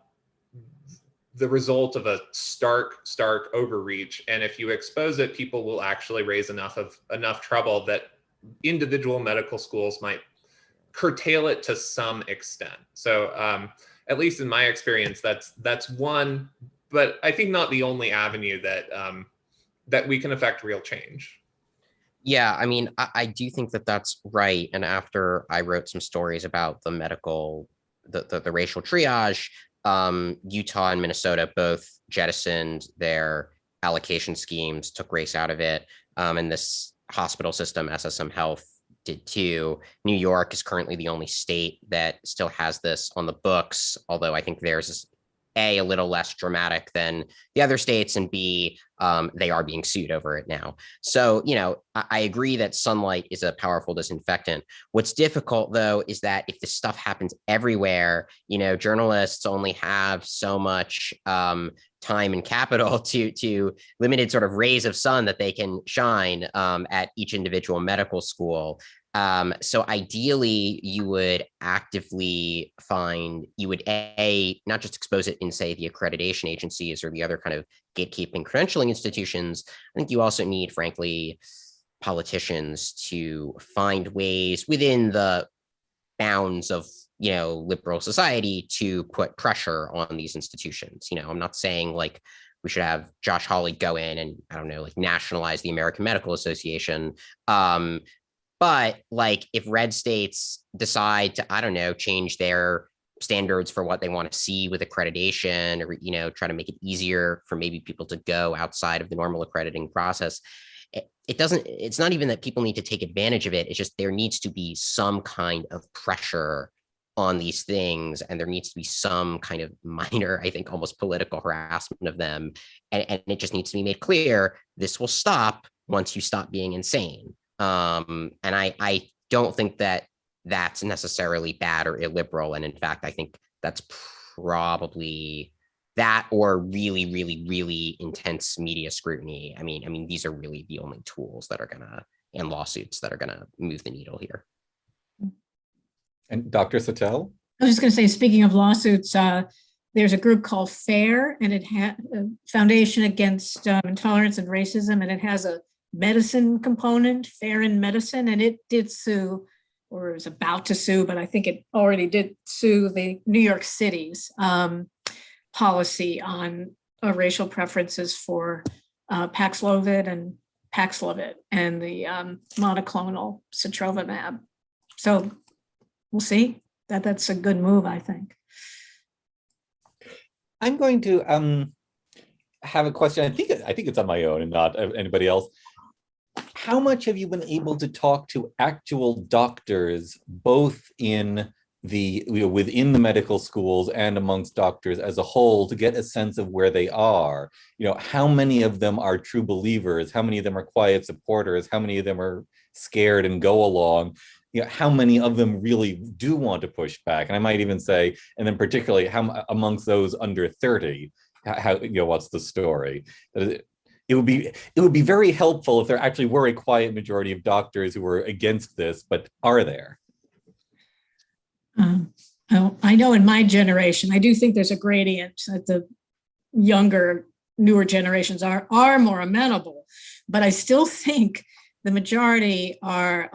result of a stark overreach, and if you expose it, people will actually raise enough trouble that individual medical schools might curtail it to some extent. So at least in my experience, that's one. But I think not the only avenue that we can affect real change. Yeah, I mean, I do think that that's right. And after I wrote some stories about the racial triage, Utah and Minnesota both jettisoned their allocation schemes, took race out of it. And this hospital system, SSM Health, did too. New York is currently the only state that still has this on the books, although I think theirs is A, a little less dramatic than the other states, and B, they are being sued over it now. So, I agree that sunlight is a powerful disinfectant. What's difficult, though, is that if this stuff happens everywhere, journalists only have so much time and capital to limited sort of rays of sun that they can shine at each individual medical school. So ideally, you would actively find, you would not just expose it in, say, the accreditation agencies or the other kind of gatekeeping credentialing institutions. I think you also need, frankly, politicians to find ways within the bounds of liberal society to put pressure on these institutions. I'm not saying like we should have Josh Hawley go in and, I don't know, like nationalize the American Medical Association. But like if red states decide to, I don't know, change their standards for what they want to see with accreditation, or, try to make it easier for maybe people to go outside of the normal accrediting process, it's not even that people need to take advantage of it. It's just there needs to be some kind of pressure on these things, and there needs to be some kind of minor, I think, almost political harassment of them. And it just needs to be made clear, this will stop once you stop being insane. And I don't think that that's necessarily bad or illiberal. And in fact, I think that's probably that, or really, really, really intense media scrutiny. I mean, these are really the only tools that are and lawsuits that are gonna move the needle here. And Dr. Satel? I was just going to say, speaking of lawsuits, there's a group called FAIR, and it has a Foundation Against Intolerance and Racism, and it has a medicine component, FAIR in Medicine, and it did sue, or is about to sue, but I think it already did sue the New York City's policy on racial preferences for Paxlovid and Paxlovid and the monoclonal sotrovimab. So we'll see. That's a good move, I think. I'm going to have a question. I think it's on my own and not anybody else. How much have you been able to talk to actual doctors, both in the within the medical schools and amongst doctors as a whole, to get a sense of where they are? How many of them are true believers? How many of them are quiet supporters? How many of them are scared and go along? How many of them really do want to push back? And I might even say, and then particularly how amongst those under 30, how what's the story? It would be very helpful if there actually were a quiet majority of doctors who were against this, but are there? I know in my generation, I do think there's a gradient that the younger, newer generations are more amenable, but I still think the majority are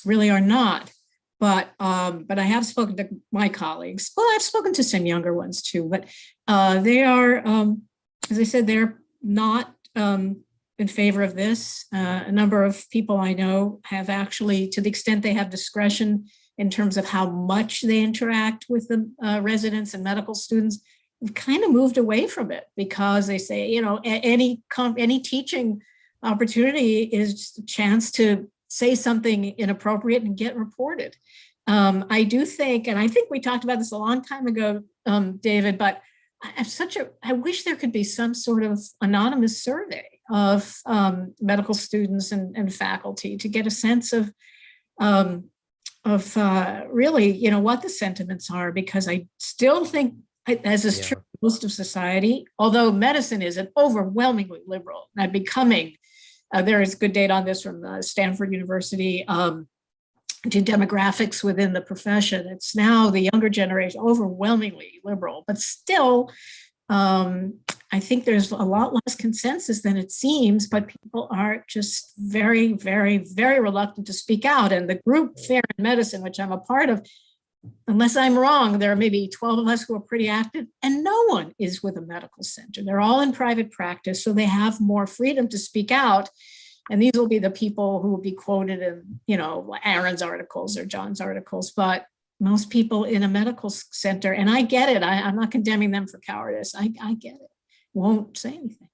really are not. But I have spoken to my colleagues. Well, I've spoken to some younger ones too, but they are, as I said, they're not in favor of this. A number of people I know have actually, to the extent they have discretion in terms of how much they interact with the residents and medical students, have kind of moved away from it because they say, any teaching opportunity is just a chance to say something inappropriate and get reported. I do think, and I think we talked about this a long time ago, David, but I wish there could be some sort of anonymous survey of medical students and faculty to get a sense of really, what the sentiments are, because I still think, as is true in most of society, although medicine is an overwhelmingly liberal and becoming, there is good data on this from Stanford University, to demographics within the profession. It's now the younger generation overwhelmingly liberal, but still, I think there's a lot less consensus than it seems, but people are just very, very, very reluctant to speak out. And the group Fair in Medicine, which I'm a part of, unless I'm wrong, there are maybe 12 of us who are pretty active, and no one is with a medical center. They're all in private practice, so they have more freedom to speak out. And these will be the people who will be quoted in, Aaron's articles or John's articles, but most people in a medical center, and I get it, I'm not condemning them for cowardice, I get it, won't say anything.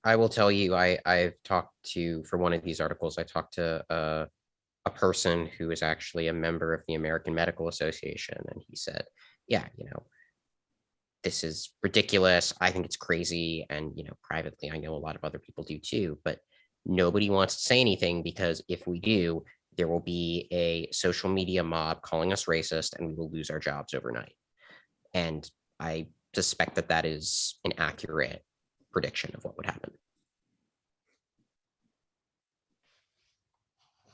I will tell you, I've talked to, for one of these articles, I talked to a person who is actually a member of the American Medical Association, and he said, yeah, this is ridiculous, I think it's crazy, and privately, I know a lot of other people do too, but nobody wants to say anything, because if we do, there will be a social media mob calling us racist and we will lose our jobs overnight. And I suspect that that is an accurate prediction of what would happen.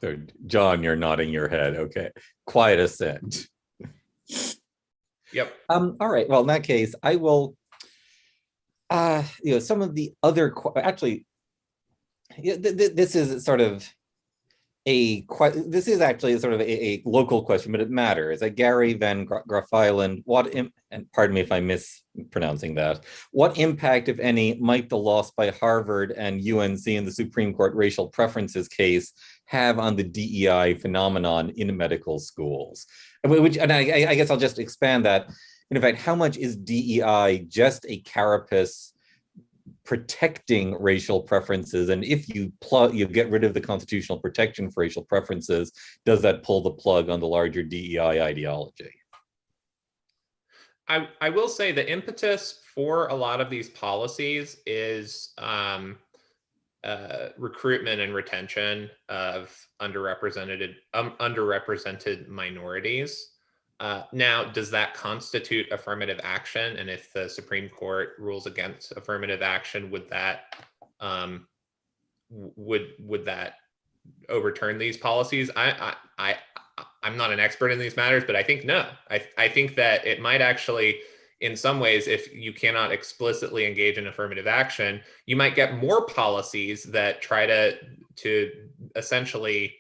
So, John, you're nodding your head. Okay, quiet assent. Yep. All right. Well, in that case, I will. Some of the other actually, this is sort of this is actually sort of a local question, but it matters. Gary Van Graafeiland, and pardon me if I'm mispronouncing that, what impact, if any, might the loss by Harvard and UNC in the Supreme Court racial preferences case have on the DEI phenomenon in medical schools? And I guess I'll just expand that. In fact, how much is DEI just a carapace protecting racial preferences? And if you get rid of the constitutional protection for racial preferences, does that pull the plug on the larger DEI ideology? I will say the impetus for a lot of these policies is recruitment and retention of underrepresented minorities. Now, does that constitute affirmative action? And if the Supreme Court rules against affirmative action, would that overturn these policies? I'm not an expert in these matters, but I think no. I think that it might actually, in some ways, if you cannot explicitly engage in affirmative action, you might get more policies that try to essentially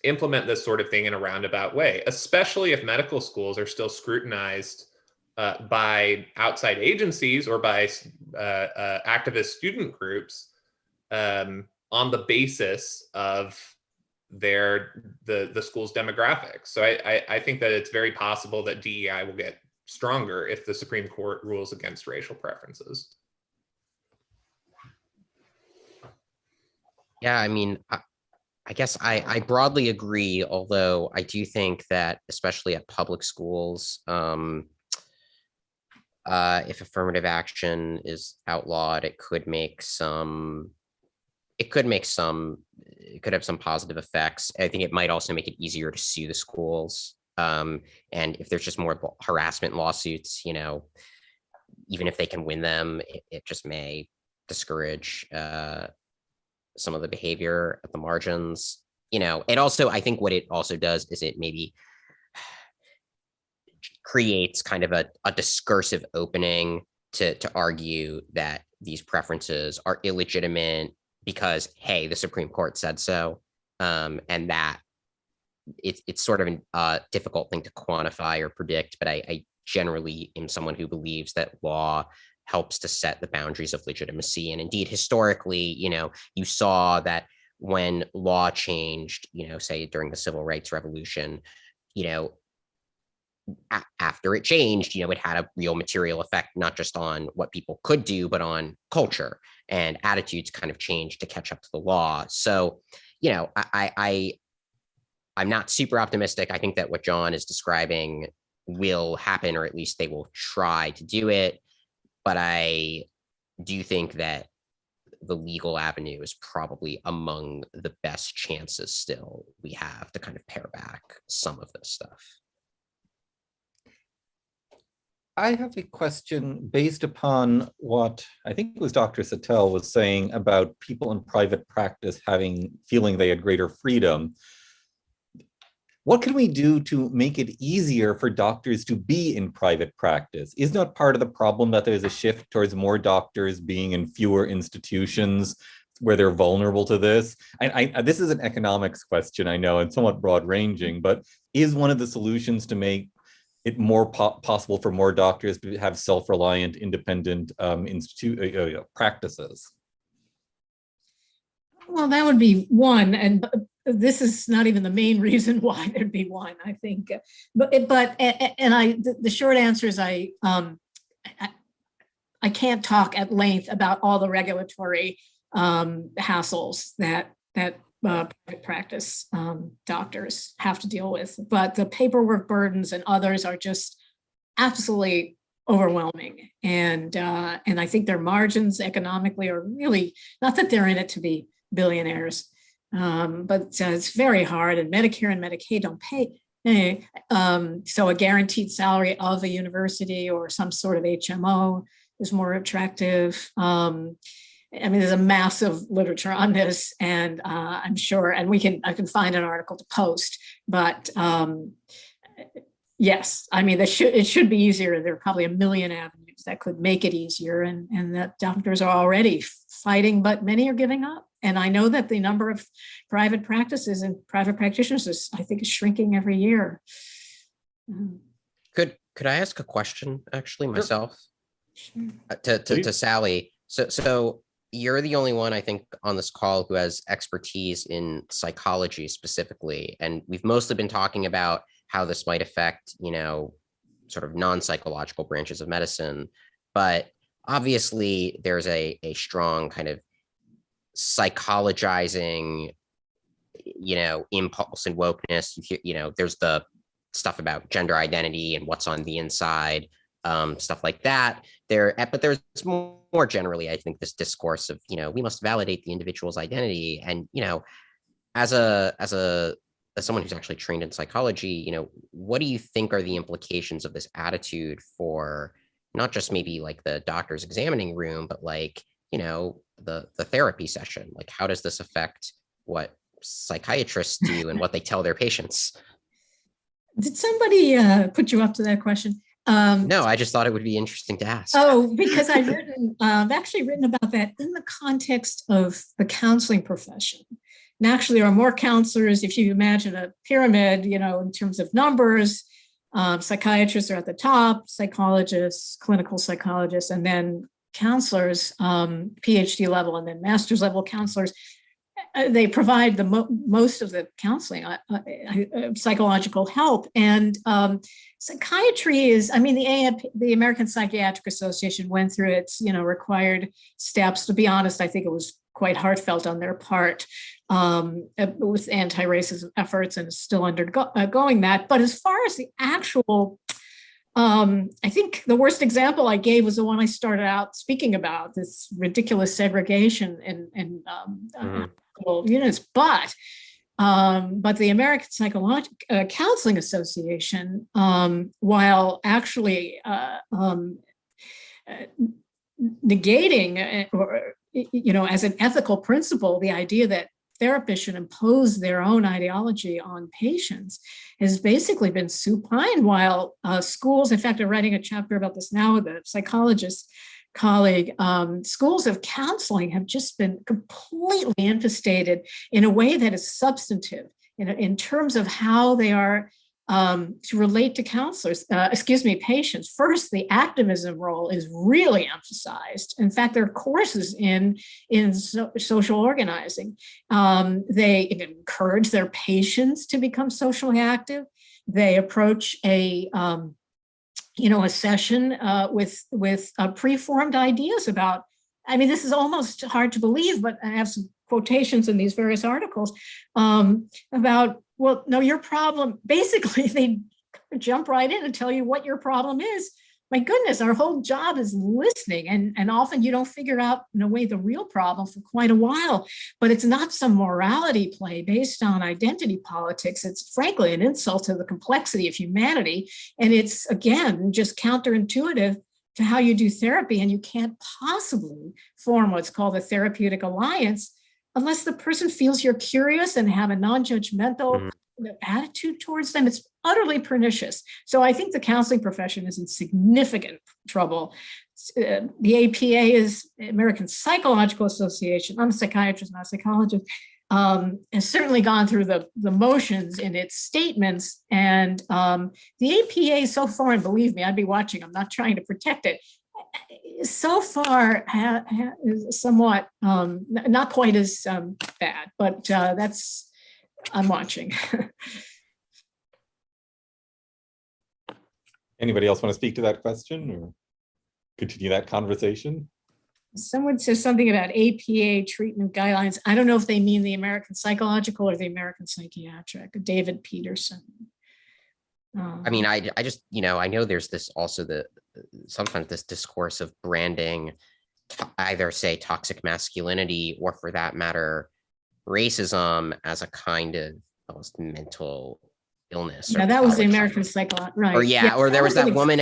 implement this sort of thing in a roundabout way, especially if medical schools are still scrutinized by outside agencies or by activist student groups on the basis of the school's demographics. So I think that it's very possible that DEI will get stronger if the Supreme Court rules against racial preferences. Yeah, I mean, I guess I broadly agree, although I do think that, especially at public schools, if affirmative action is outlawed, it could have some positive effects. I think it might also make it easier to sue the schools. And if there's just more harassment lawsuits, even if they can win them, it just may discourage some of the behavior at the margins. It also, I think what it also does is it maybe creates kind of a discursive opening to argue that these preferences are illegitimate because, hey, the Supreme Court said so, and that it's sort of a difficult thing to quantify or predict, but I generally am someone who believes that law helps to set the boundaries of legitimacy. And indeed, historically, you saw that when law changed, say during the Civil Rights Revolution, after it changed, it had a real material effect, not just on what people could do, but on culture, and attitudes kind of changed to catch up to the law. So, I'm not super optimistic. I think that what John is describing will happen, or at least they will try to do it. But I do think that the legal avenue is probably among the best chances still we have to kind of pare back some of this stuff. I have a question based upon what I think it was Dr. Sattel was saying about people in private practice feeling they had greater freedom. What can we do to make it easier for doctors to be in private practice? Is not part of the problem that there's a shift towards more doctors being in fewer institutions where they're vulnerable to this? This is an economics question, I know, and somewhat broad ranging, but is one of the solutions to make it more possible for more doctors to have self-reliant, independent practices? Well, that would be one, and this is not even the main reason why there'd be one, I think. The short answer is I can't talk at length about all the regulatory hassles that private practice doctors have to deal with, but the paperwork burdens and others are just absolutely overwhelming. And I think their margins economically are really, not that they're in it to be billionaires, but it's very hard, and Medicare and Medicaid don't pay. So a guaranteed salary of a university or some sort of HMO is more attractive. I mean, there's a massive literature on this, and I'm sure, and I can find an article to post, but yes, I mean, it should be easier. There are probably a million avenues that could make it easier, and that doctors are already fighting, but many are giving up. And I know that the number of private practices and private practitioners I think is shrinking every year. Could I ask a question actually myself? Sure. To Sally? So you're the only one I think on this call who has expertise in psychology specifically, and we've mostly been talking about how this might affect, sort of non-psychological branches of medicine, but obviously there's a strong kind of psychologizing, impulse and wokeness. There's the stuff about gender identity and what's on the inside, stuff like that. But there's more generally, I think, this discourse of, we must validate the individual's identity. And, as someone who's actually trained in psychology, what do you think are the implications of this attitude for not just maybe like the doctor's examining room, but like, the therapy session? Like, how does this affect what psychiatrists do and what they tell their patients? Did somebody put you up to that question? No, I just thought it would be interesting to ask. Oh, because I've actually written about that in the context of the counseling profession. And actually, there are more counselors. If you imagine a pyramid, in terms of numbers, psychiatrists are at the top, psychologists, clinical psychologists, and then counselors, PhD level, and then master's level counselors. They provide the most of the counseling, psychological help. And psychiatry is, the American Psychiatric Association went through its, required steps. To be honest, I think it was quite heartfelt on their part with anti-racism efforts, and is still undergoing that. But as far as the actual, I think the worst example I gave was the one I started out speaking about, this ridiculous segregation in units. But the American Psychological Counseling Association, while actually negating, or as an ethical principle, the idea that therapists should impose their own ideology on patients, has basically been supine, while schools, in fact, I'm writing a chapter about this now with a psychologist colleague, schools of counseling have just been completely infestated in a way that is substantive in terms of how they are to relate to patients. First, the activism role is really emphasized. In fact, there are courses in social organizing. They encourage their patients to become socially active. They approach a session with preformed ideas about. This is almost hard to believe, but I have some quotations in these various articles about, well, no, your problem, basically they jump right in and tell you what your problem is. My goodness, our whole job is listening, and often you don't figure out, in a way, the real problem for quite a while. But it's not some morality play based on identity politics. It's frankly an insult to the complexity of humanity. And it's, again, just counterintuitive to how you do therapy. And you can't possibly form what's called a therapeutic alliance unless the person feels you're curious and have a non-judgmental attitude towards them. It's utterly pernicious. So I think the counseling profession is in significant trouble. The APA is American Psychological Association. I'm a psychiatrist, not a psychologist. Has certainly gone through the motions in its statements. And the APA so far, and believe me, I'd be watching, I'm not trying to protect it, so far is somewhat not quite as bad, but I'm watching. Anybody else want to speak to that question or continue that conversation? Someone says something about APA treatment guidelines. I don't know if they mean the American Psychological or the American Psychiatric. David Peterson. I just, I know there's this also sometimes this discourse of branding either say toxic masculinity or, for that matter, racism as a kind of almost mental illness. Yeah, that was the American Psychological, right? Or there was that woman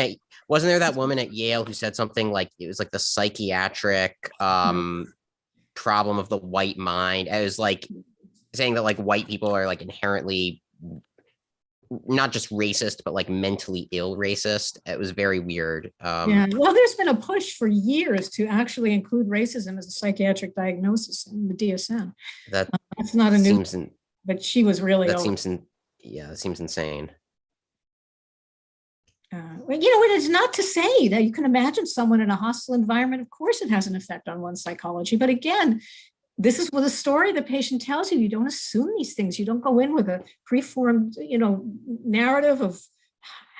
wasn't there that woman at Yale who said something like it was like the psychiatric problem of the white mind. I was like saying that like white people are like inherently not just racist, but like mentally ill racist. It was very weird. Yeah, well, there's been a push for years to actually include racism as a psychiatric diagnosis in the DSM. That's not a new, but she was really. That seems insane. Well, it is not to say that you can imagine someone in a hostile environment. Of course, it has an effect on one's psychology. But again, this is what a story the patient tells you. You don't assume these things. You don't go in with a preformed, narrative of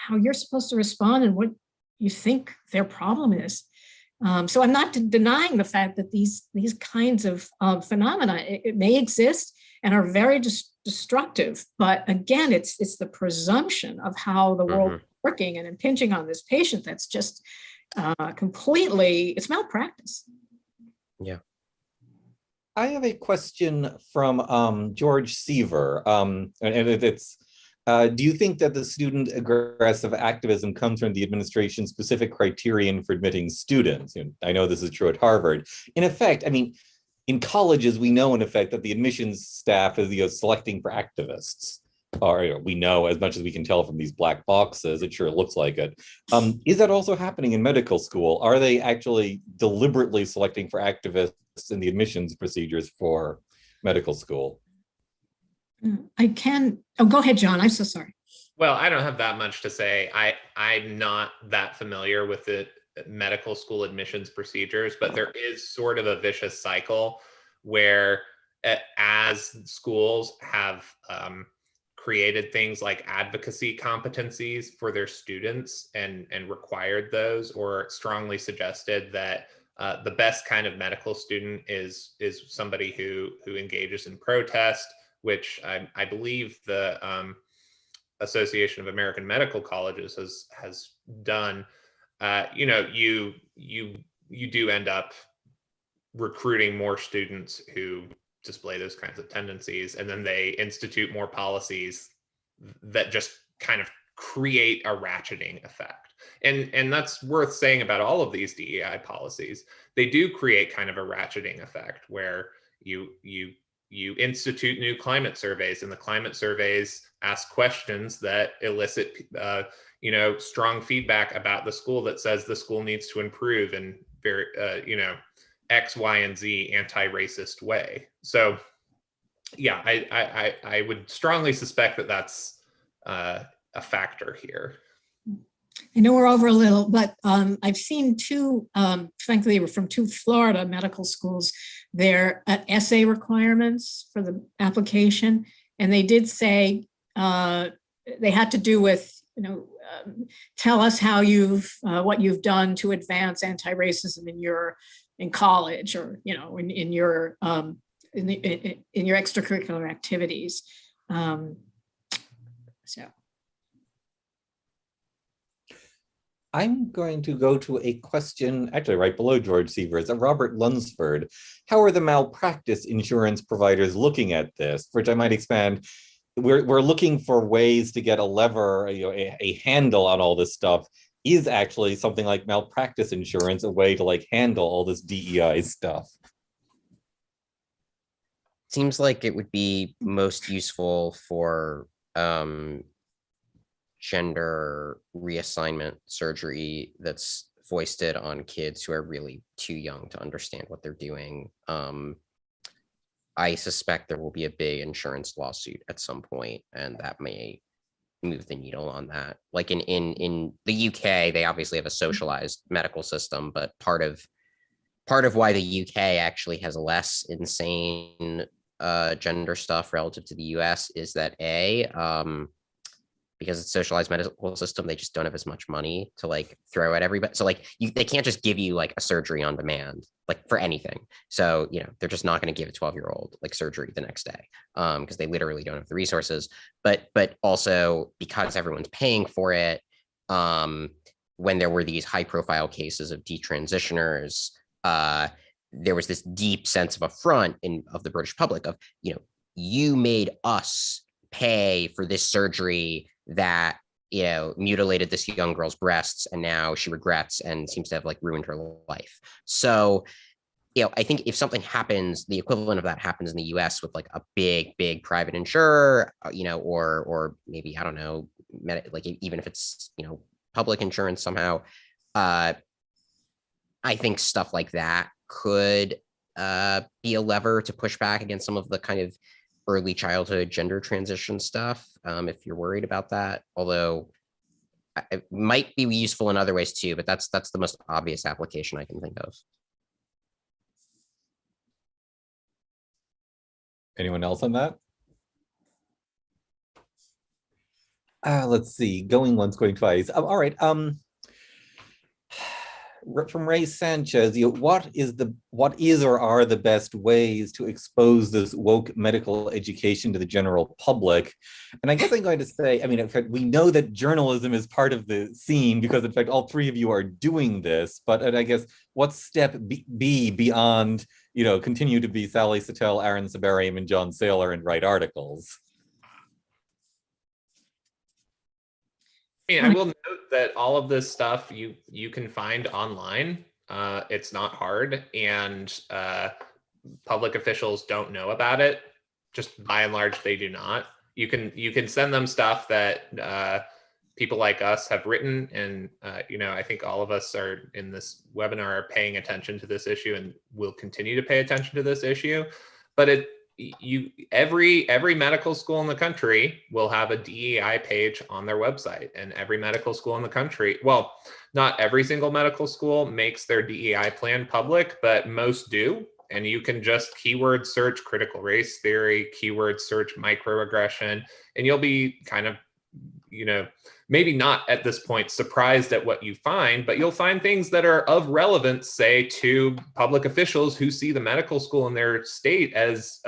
how you're supposed to respond and what you think their problem is. So I'm not denying the fact that these kinds of phenomena, it may exist and are very destructive. But again, it's the presumption of how the world is working and impinging on this patient that's just completely, it's malpractice. Yeah. I have a question from George Seaver, and it's, do you think that the student aggressive activism comes from the administration's specific criterion for admitting students? I know this is true at Harvard. In effect, I mean, in colleges, we know in effect that the admissions staff is selecting for activists. Or we know as much as we can tell from these black boxes, it sure looks like it. Is that also happening in medical school? Are they actually deliberately selecting for activists in the admissions procedures for medical school? Go ahead, John, I'm so sorry. Well, I don't have that much to say. I'm not that familiar with the medical school admissions procedures, but there is sort of a vicious cycle where as schools have created things like advocacy competencies for their students and required those, or strongly suggested that the best kind of medical student is somebody who engages in protest, which I believe the Association of American Medical Colleges has done. You do end up recruiting more students who display those kinds of tendencies, and then they institute more policies that just kind of create a ratcheting effect. And that's worth saying about all of these DEI policies. They do create kind of a ratcheting effect where you institute new climate surveys, and the climate surveys ask questions that elicit strong feedback about the school that says the school needs to improve in very X, Y, and Z anti-racist way. So yeah, I would strongly suspect that that's a factor here. I know we're over a little, but I've seen two, frankly, they were from two Florida medical schools, their essay requirements for the application. And they did say they had to do with, tell us how what you've done to advance anti-racism in college, or in your extracurricular activities. So I'm going to go to a question actually right below George Seaver. It's Robert Lunsford. How are the malpractice insurance providers looking at this? Which I might expand. We're looking for ways to get a lever, a handle on all this stuff. Is actually something like malpractice insurance a way to handle all this DEI stuff? Seems like it would be most useful for gender reassignment surgery that's foisted on kids who are really too young to understand what they're doing. I suspect there will be a big insurance lawsuit at some point, and that may move the needle on that. Like in the UK, they obviously have a socialized medical system, but part of why the UK actually has less insane gender stuff relative to the US is that because it's socialized medical system, they just don't have as much money to throw at everybody. So they can't just give you a surgery on demand, for anything. So, they're just not going to give a 12-year-old surgery the next day because they literally don't have the resources. But also because everyone's paying for it, when there were these high profile cases of detransitioners, there was this deep sense of affront of the British public of, you made us pay for this surgery that mutilated this young girl's breasts, and now she regrets and seems to have ruined her life. So I think if something happens, the equivalent of that happens in the US with like a big private insurer, or maybe, I don't know, like even if it's, public insurance somehow, I think stuff like that could be a lever to push back against some of the kind of early childhood gender transition stuff, if you're worried about that. Although it might be useful in other ways too, but that's the most obvious application I can think of. Anyone else on that? Let's see, going once, going twice. All right. From Ray Sanchez, what is or are the best ways to expose this woke medical education to the general public? And I guess I'm going to say, I mean, in fact, we know that journalism is part of the scene because, in fact, all three of you are doing this. But I guess what step B beyond, continue to be Sally Satel, Aaron Sabarium, and John Saylor and write articles? I will note that all of this stuff you can find online. It's not hard, and public officials don't know about it. Just by and large, they do not. You can send them stuff that people like us have written, and I think all of us are in this webinar are paying attention to this issue and will continue to pay attention to this issue. But every medical school in the country will have a DEI page on their website, and every medical school in the country, well, not every single medical school makes their DEI plan public, but most do. And you can just keyword search critical race theory, keyword search microaggression, and you'll be kind of, maybe not at this point surprised at what you find, but you'll find things that are of relevance, say, to public officials who see the medical school in their state as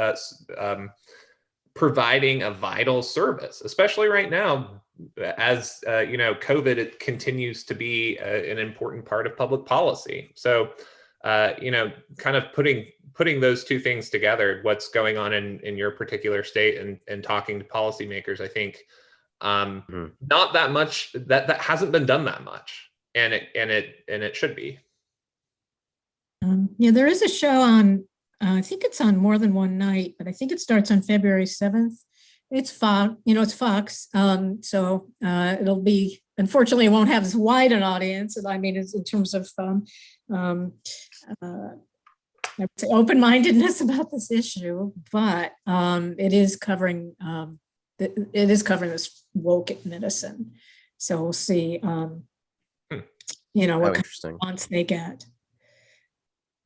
providing a vital service, especially right now, as COVID, it continues to be an important part of public policy. So, kind of putting those two things together, what's going on in your particular state, and talking to policymakers, I think, not that much, that hasn't been done that much, and it should be. There is a show on, I think it's on More Than One Night, but I think it starts on February 7th. It's Fox, it's Fox. So it'll be, unfortunately, it won't have as wide an audience. I mean, it's in terms of I would say open-mindedness about this issue, but it is covering this woke medicine. So we'll see, what kind of response they get.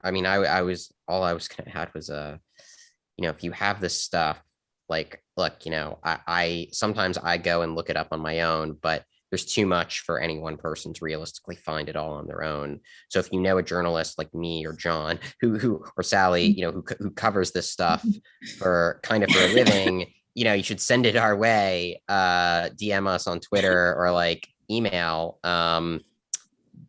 I mean, all I was gonna add was, if you have this stuff, like, look, I sometimes I go and look it up on my own, but there's too much for any one person to realistically find it all on their own. So if you know a journalist like me or John, or Sally, who covers this stuff for a living, you should send it our way, DM us on Twitter or like email,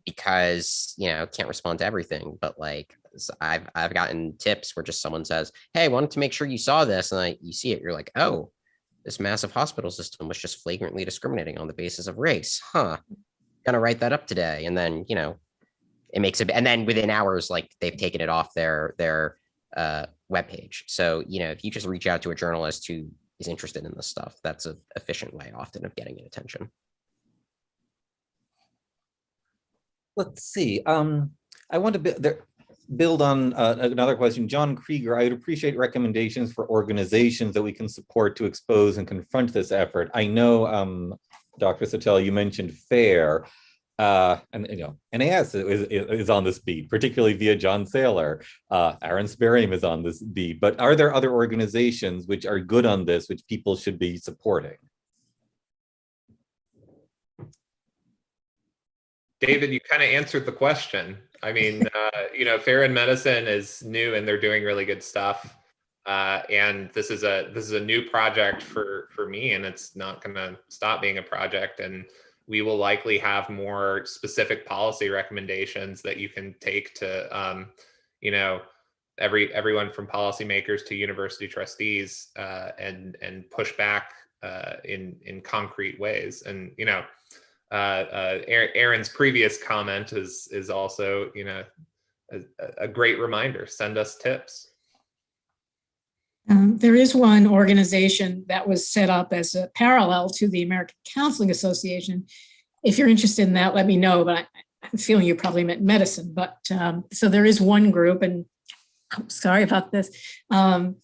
because, can't respond to everything, but like, I've gotten tips where just someone says, hey, I wanted to make sure you saw this, and you see it, you're like, oh, this massive hospital system was just flagrantly discriminating on the basis of race. Gonna write that up today. And then, it makes it, and then within hours, like, they've taken it off their webpage. So, if you just reach out to a journalist who is interested in this stuff, that's an efficient way often of getting attention. Let's see. I want to build on another question. John Krieger, I would appreciate recommendations for organizations that we can support to expose and confront this effort. I know, Dr. Satel, you mentioned FAIR, and NAS is on this beat, particularly via John Saylor. Aaron Sparium is on this beat, but are there other organizations which are good on this, which people should be supporting? David, you kind of answered the question. I mean, FAIR in Medicine is new and they're doing really good stuff. And this is a new project for me, and it's not going to stop being a project. And we will likely have more specific policy recommendations that you can take to, everyone from policymakers to university trustees, and push back in concrete ways. And Aaron's previous comment is also a great reminder. Send us tips. There is one organization that was set up as a parallel to the American Counseling Association. If you're interested in that, let me know, but I'm feeling you probably meant medicine. But so there is one group, and I'm sorry about this. So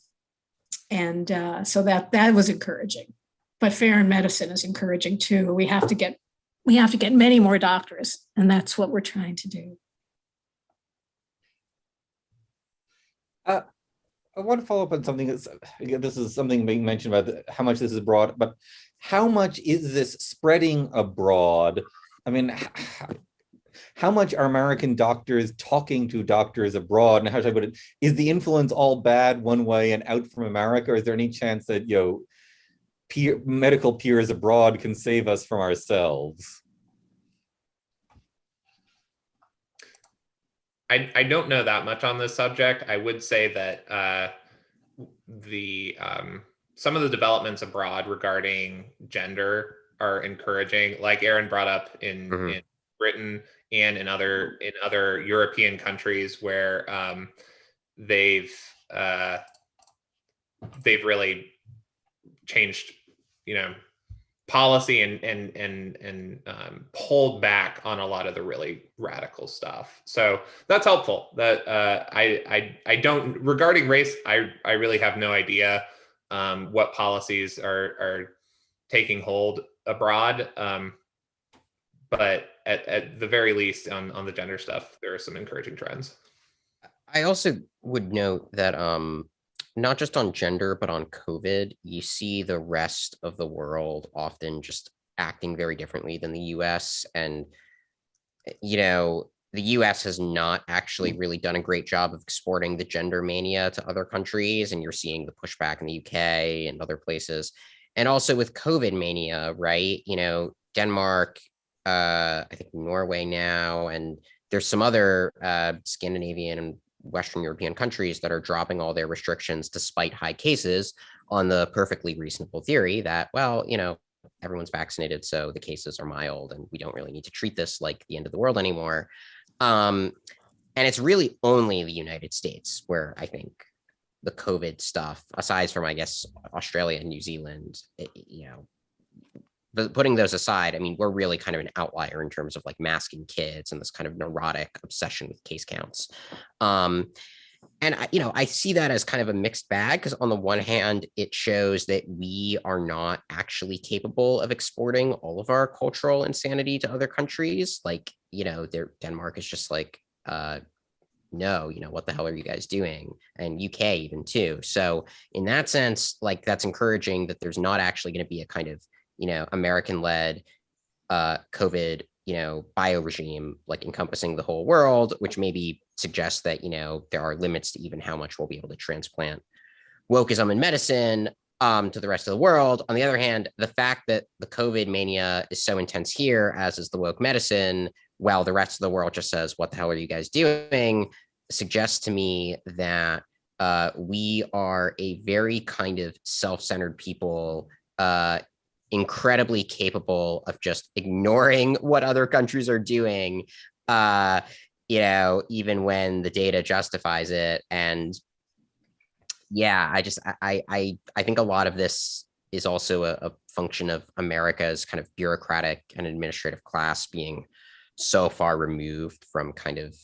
that was encouraging. But Fair in Medicine is encouraging too. We have to get many more doctors, and that's what we're trying to do. I want to follow up on something that's, again, this is something being mentioned about how much this is broad, but how much is this spreading abroad? I mean, how much are American doctors talking to doctors abroad? And how should I put it? Is the influence all bad one way and out from America? Or is there any chance that, medical peers abroad can save us from ourselves? I don't know that much on this subject. I would say that some of the developments abroad regarding gender are encouraging, like Aaron brought up in Britain and in other European countries where they've really changed, policy and pulled back on a lot of the really radical stuff. So that's helpful. That I don't, regarding race, I really have no idea what policies are taking hold abroad. But at the very least, on the gender stuff, there are some encouraging trends. I also would note that not just on gender, but on COVID, you see the rest of the world often just acting very differently than the US. And, the US has not actually really done a great job of exporting the gender mania to other countries. And you're seeing the pushback in the UK and other places. And also with COVID mania, right? Denmark, I think Norway now, and there's some other Scandinavian and Western European countries that are dropping all their restrictions despite high cases on the perfectly reasonable theory that, well, everyone's vaccinated, so the cases are mild and we don't really need to treat this like the end of the world anymore. And it's really only the United States where I think the COVID stuff, aside from, I guess, Australia and New Zealand, but putting those aside, I mean, we're really kind of an outlier in terms of like masking kids and this kind of neurotic obsession with case counts. And I see that as kind of a mixed bag, because on the one hand, it shows that we are not actually capable of exporting all of our cultural insanity to other countries. Like, Denmark is just like, no, what the hell are you guys doing? And UK even too. So in that sense, like, that's encouraging that there's not actually going to be a kind of American-led COVID, bioregime, like encompassing the whole world, which maybe suggests that, there are limits to even how much we'll be able to transplant wokeism in medicine to the rest of the world. On the other hand, the fact that the COVID mania is so intense here, as is the woke medicine, while the rest of the world just says, what the hell are you guys doing, suggests to me that we are a very kind of self-centered people, incredibly capable of just ignoring what other countries are doing, even when the data justifies it. And yeah, I think a lot of this is also a function of America's kind of bureaucratic and administrative class being so far removed from kind of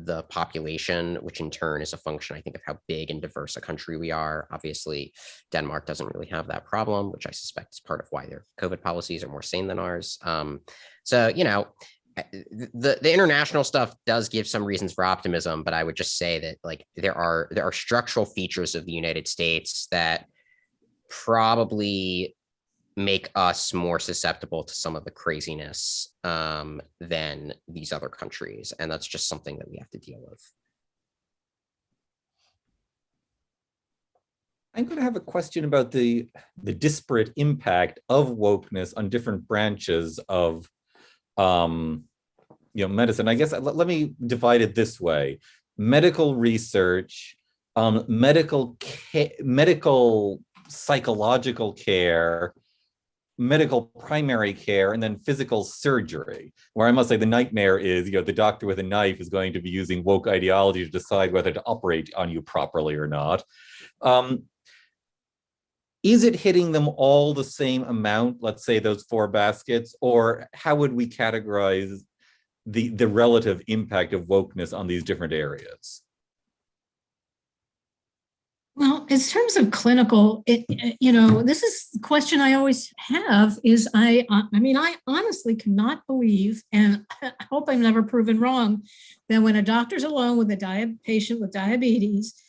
the population, which in turn is a function, I think, of how big and diverse a country we are. Obviously, Denmark doesn't really have that problem, which I suspect is part of why their COVID policies are more sane than ours. So, the international stuff does give some reasons for optimism, but I would just say that, like, there are structural features of the United States that probably make us more susceptible to some of the craziness than these other countries. And that's just something that we have to deal with. I'm going to have a question about the disparate impact of wokeness on different branches of medicine. I guess let me divide it this way: medical research, medical psychological care, medical primary care, and then physical surgery, where I must say the nightmare is, the doctor with a knife is going to be using woke ideology to decide whether to operate on you properly or not. Is it hitting them all the same amount, let's say those 4 baskets, or how would we categorize the relative impact of wokeness on these different areas? Well, in terms of clinical, this is the question I always have is I honestly cannot believe, and I hope I'm never proven wrong, that when a doctor's alone with a patient with diabetes,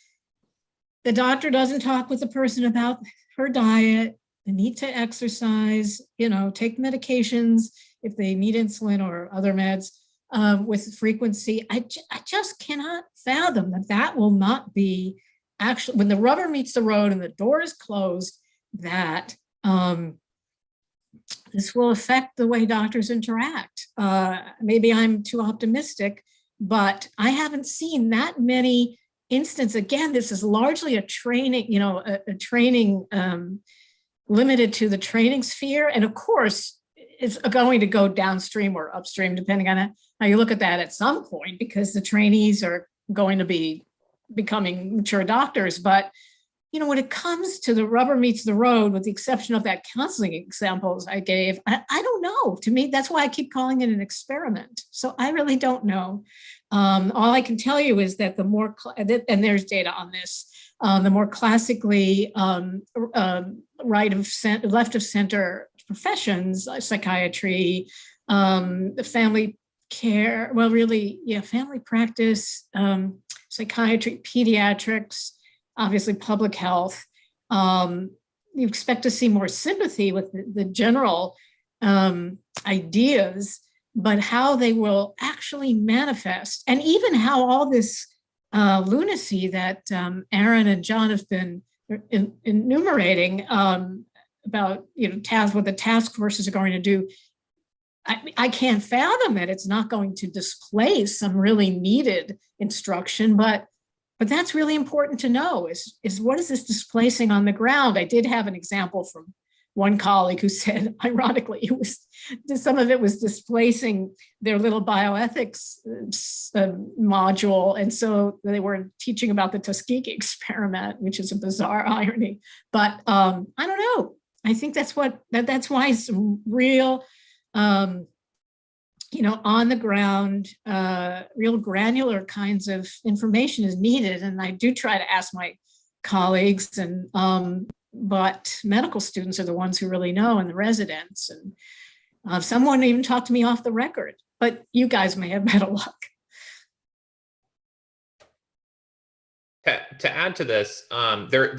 the doctor doesn't talk with the person about her diet, the need to exercise, take medications if they need insulin or other meds with frequency. I just cannot fathom that will not be actually, when the rubber meets the road and the door is closed, that this will affect the way doctors interact. Maybe I'm too optimistic, but I haven't seen that many instances. Again, this is largely a training, a training limited to the training sphere. And of course, it's going to go downstream or upstream, depending on how you look at that at some point, because the trainees are going to be becoming mature doctors. But when it comes to the rubber meets the road, with the exception of that counseling examples I gave, I don't know. To me, that's why I keep calling it an experiment. So I really don't know. All I can tell you is that the more, and there's data on this, the more classically left of center professions, like psychiatry, the family care, family practice, psychiatry, pediatrics, obviously public health. You expect to see more sympathy with the general ideas, but how they will actually manifest, and even how all this lunacy that Aaron and John have been enumerating about what the task forces are going to do. I can't fathom it. It's not going to displace some really needed instruction, but that's really important to know is what is this displacing on the ground? I did have an example from one colleague who said, ironically, some of it was displacing their little bioethics module. And so they were teaching about the Tuskegee experiment, which is a bizarre irony. But I don't know. I think that's why some real, on the ground, real granular kinds of information is needed. And I do try to ask my colleagues, but medical students are the ones who really know, and the residents. And someone even talked to me off the record, but you guys may have better luck. To add to this, there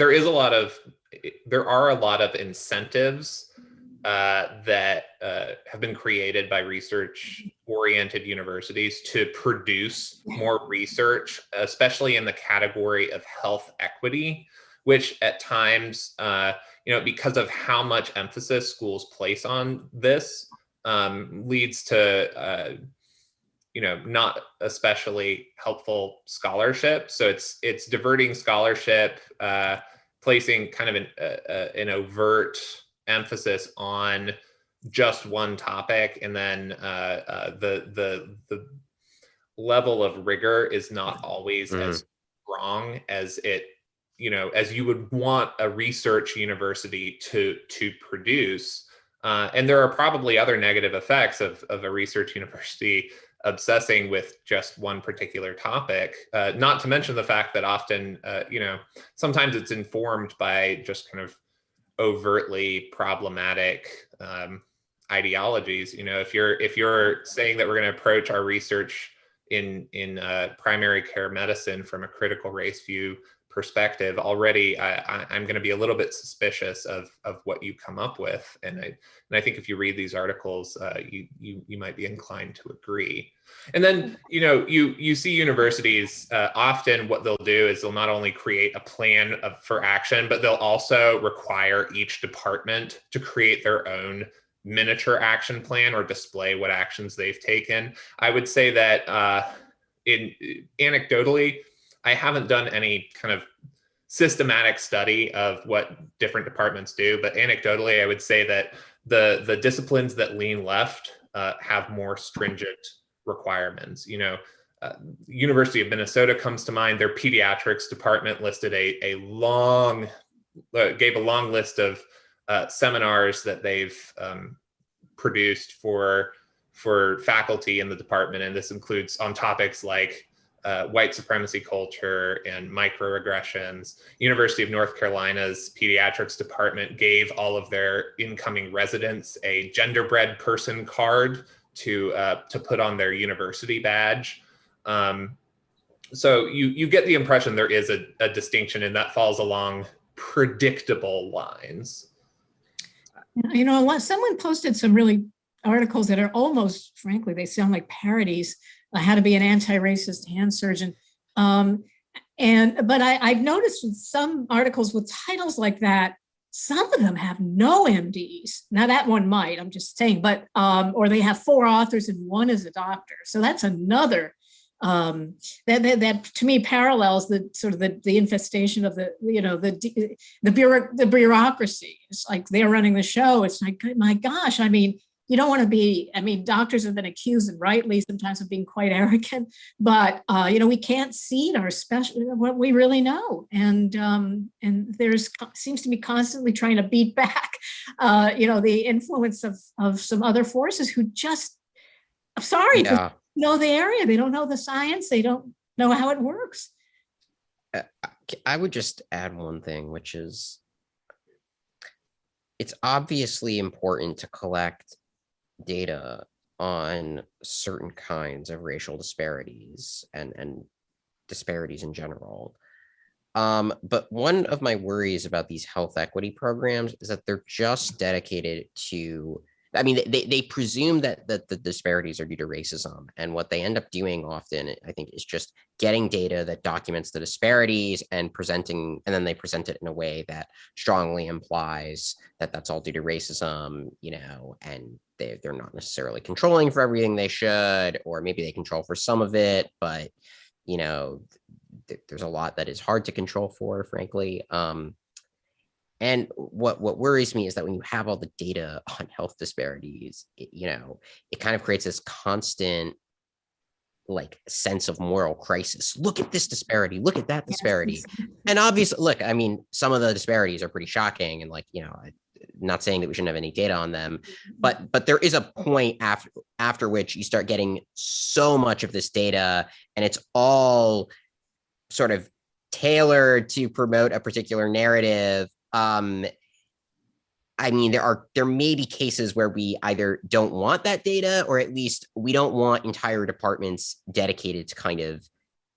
are a lot of incentives that have been created by research-oriented universities to produce more research, especially in the category of health equity, which at times, because of how much emphasis schools place on this, leads to, not especially helpful scholarship. So it's diverting scholarship, placing kind of an overt emphasis on just one topic, and then the level of rigor is not always as strong as it, as you would want a research university to produce. And there are probably other negative effects of a research university obsessing with just one particular topic, not to mention the fact that often, sometimes it's informed by just kind of overtly problematic ideologies. If you're saying that we're going to approach our research in primary care medicine from a critical race view perspective, already I'm going to be a little bit suspicious of what you come up with, and I think if you read these articles, you might be inclined to agree. And then you see universities often what they'll do is they'll not only create a plan for action, but they'll also require each department to create their own miniature action plan or display what actions they've taken. I would say that anecdotally, I haven't done any kind of systematic study of what different departments do, but anecdotally, I would say that the disciplines that lean left have more stringent requirements. University of Minnesota comes to mind. Their pediatrics department listed gave a long list of seminars that they've produced for faculty in the department, and this includes on topics like white supremacy culture and microaggressions. University of North Carolina's pediatrics department gave all of their incoming residents a genderbread person card to put on their university badge. So you get the impression there is a distinction, and that falls along predictable lines. Someone posted some really articles that are almost, frankly, they sound like parodies. How to be an anti-racist hand surgeon. But I've noticed with some articles with titles like that, some of them have no MDs. Now that one might, I'm just saying, but or they have 4 authors and one is a doctor. So that's another that to me parallels the sort of the infestation of the bureaucracy. It's like they're running the show. It's like, my gosh, I mean, you don't want to be, doctors have been accused, and rightly sometimes, of being quite arrogant, but, we can't cede our what we really know. And there's seems to be constantly trying to beat back, the influence of some other forces who just, I'm sorry, Yeah. know the area. They don't know the science. They don't know how it works. I would just add one thing, which is it's obviously important to collect data on certain kinds of racial disparities and disparities in general. But one of my worries about these health equity programs is that they're just dedicated to, they presume that the disparities are due to racism. And what they end up doing often, I think, is just getting data that documents the disparities and then they present it in a way that strongly implies that that's all due to racism, and they're not necessarily controlling for everything they should, or maybe they control for some of it, but, there's a lot that is hard to control for, frankly. And what worries me is that when you have all the data on health disparities, it kind of creates this constant sense of moral crisis. Look at this disparity. Look at that disparity. Yes. And obviously, look, some of the disparities are pretty shocking, and not saying that we shouldn't have any data on them, but there is a point after which you start getting so much of this data, and it's all sort of tailored to promote a particular narrative. There may be cases where we either don't want that data, or at least we don't want entire departments dedicated to kind of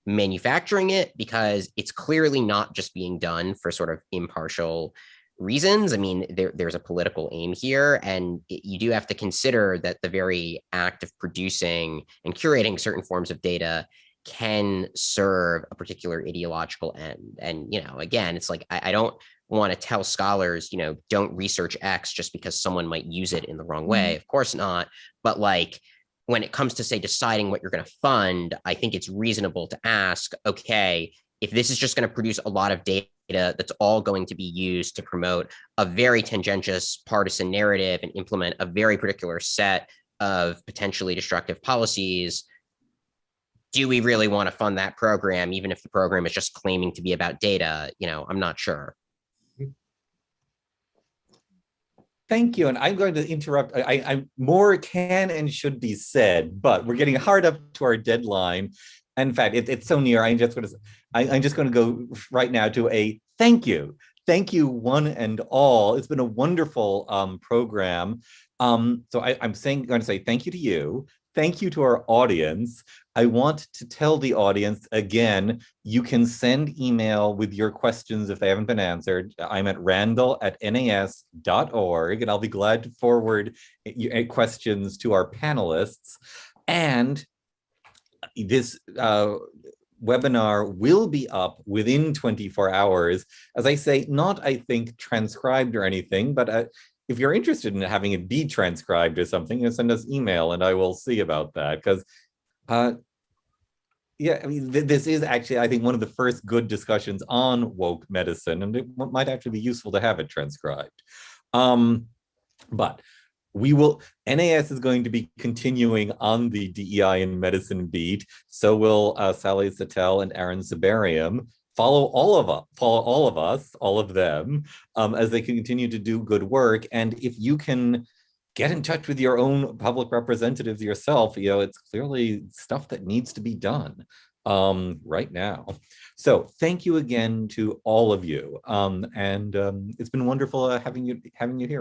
manufacturing it, because it's clearly not just being done for sort of impartial reasons. There's a political aim here, and you do have to consider that the very act of producing and curating certain forms of data can serve a particular ideological end. And, again, it's like, I don't want to tell scholars, don't research X just because someone might use it in the wrong way. Of course not. But when it comes to, say, deciding what you're going to fund, I think it's reasonable to ask, okay, if this is just going to produce a lot of data that's all going to be used to promote a very tangentious partisan narrative and implement a very particular set of potentially destructive policies, do we really want to fund that program, even if the program is just claiming to be about data? I'm not sure. Thank you. And I'm going to interrupt. I more can and should be said, but we're getting hard up to our deadline. In fact, it's so near. I'm just going to go right now to a thank you. Thank you, one and all. It's been a wonderful program. So I'm going to say thank you to you. Thank you to our audience. I want to tell the audience again, you can send email with your questions if they haven't been answered. I'm at randall@nas.org, and I'll be glad to forward questions to our panelists. And this webinar will be up within 24 hours. As I say, not, I think, transcribed or anything, but if you're interested in having it be transcribed or something, send us email and I will see about that. Because, this is actually, I think, one of the first good discussions on woke medicine, and it might actually be useful to have it transcribed. But NAS is going to be continuing on the DEI and medicine beat. So will Sally Satel and Aaron Sabarium. Follow all of them, as they continue to do good work. And if you can get in touch with your own public representatives yourself, it's clearly stuff that needs to be done right now. So thank you again to all of you. And it's been wonderful having you here.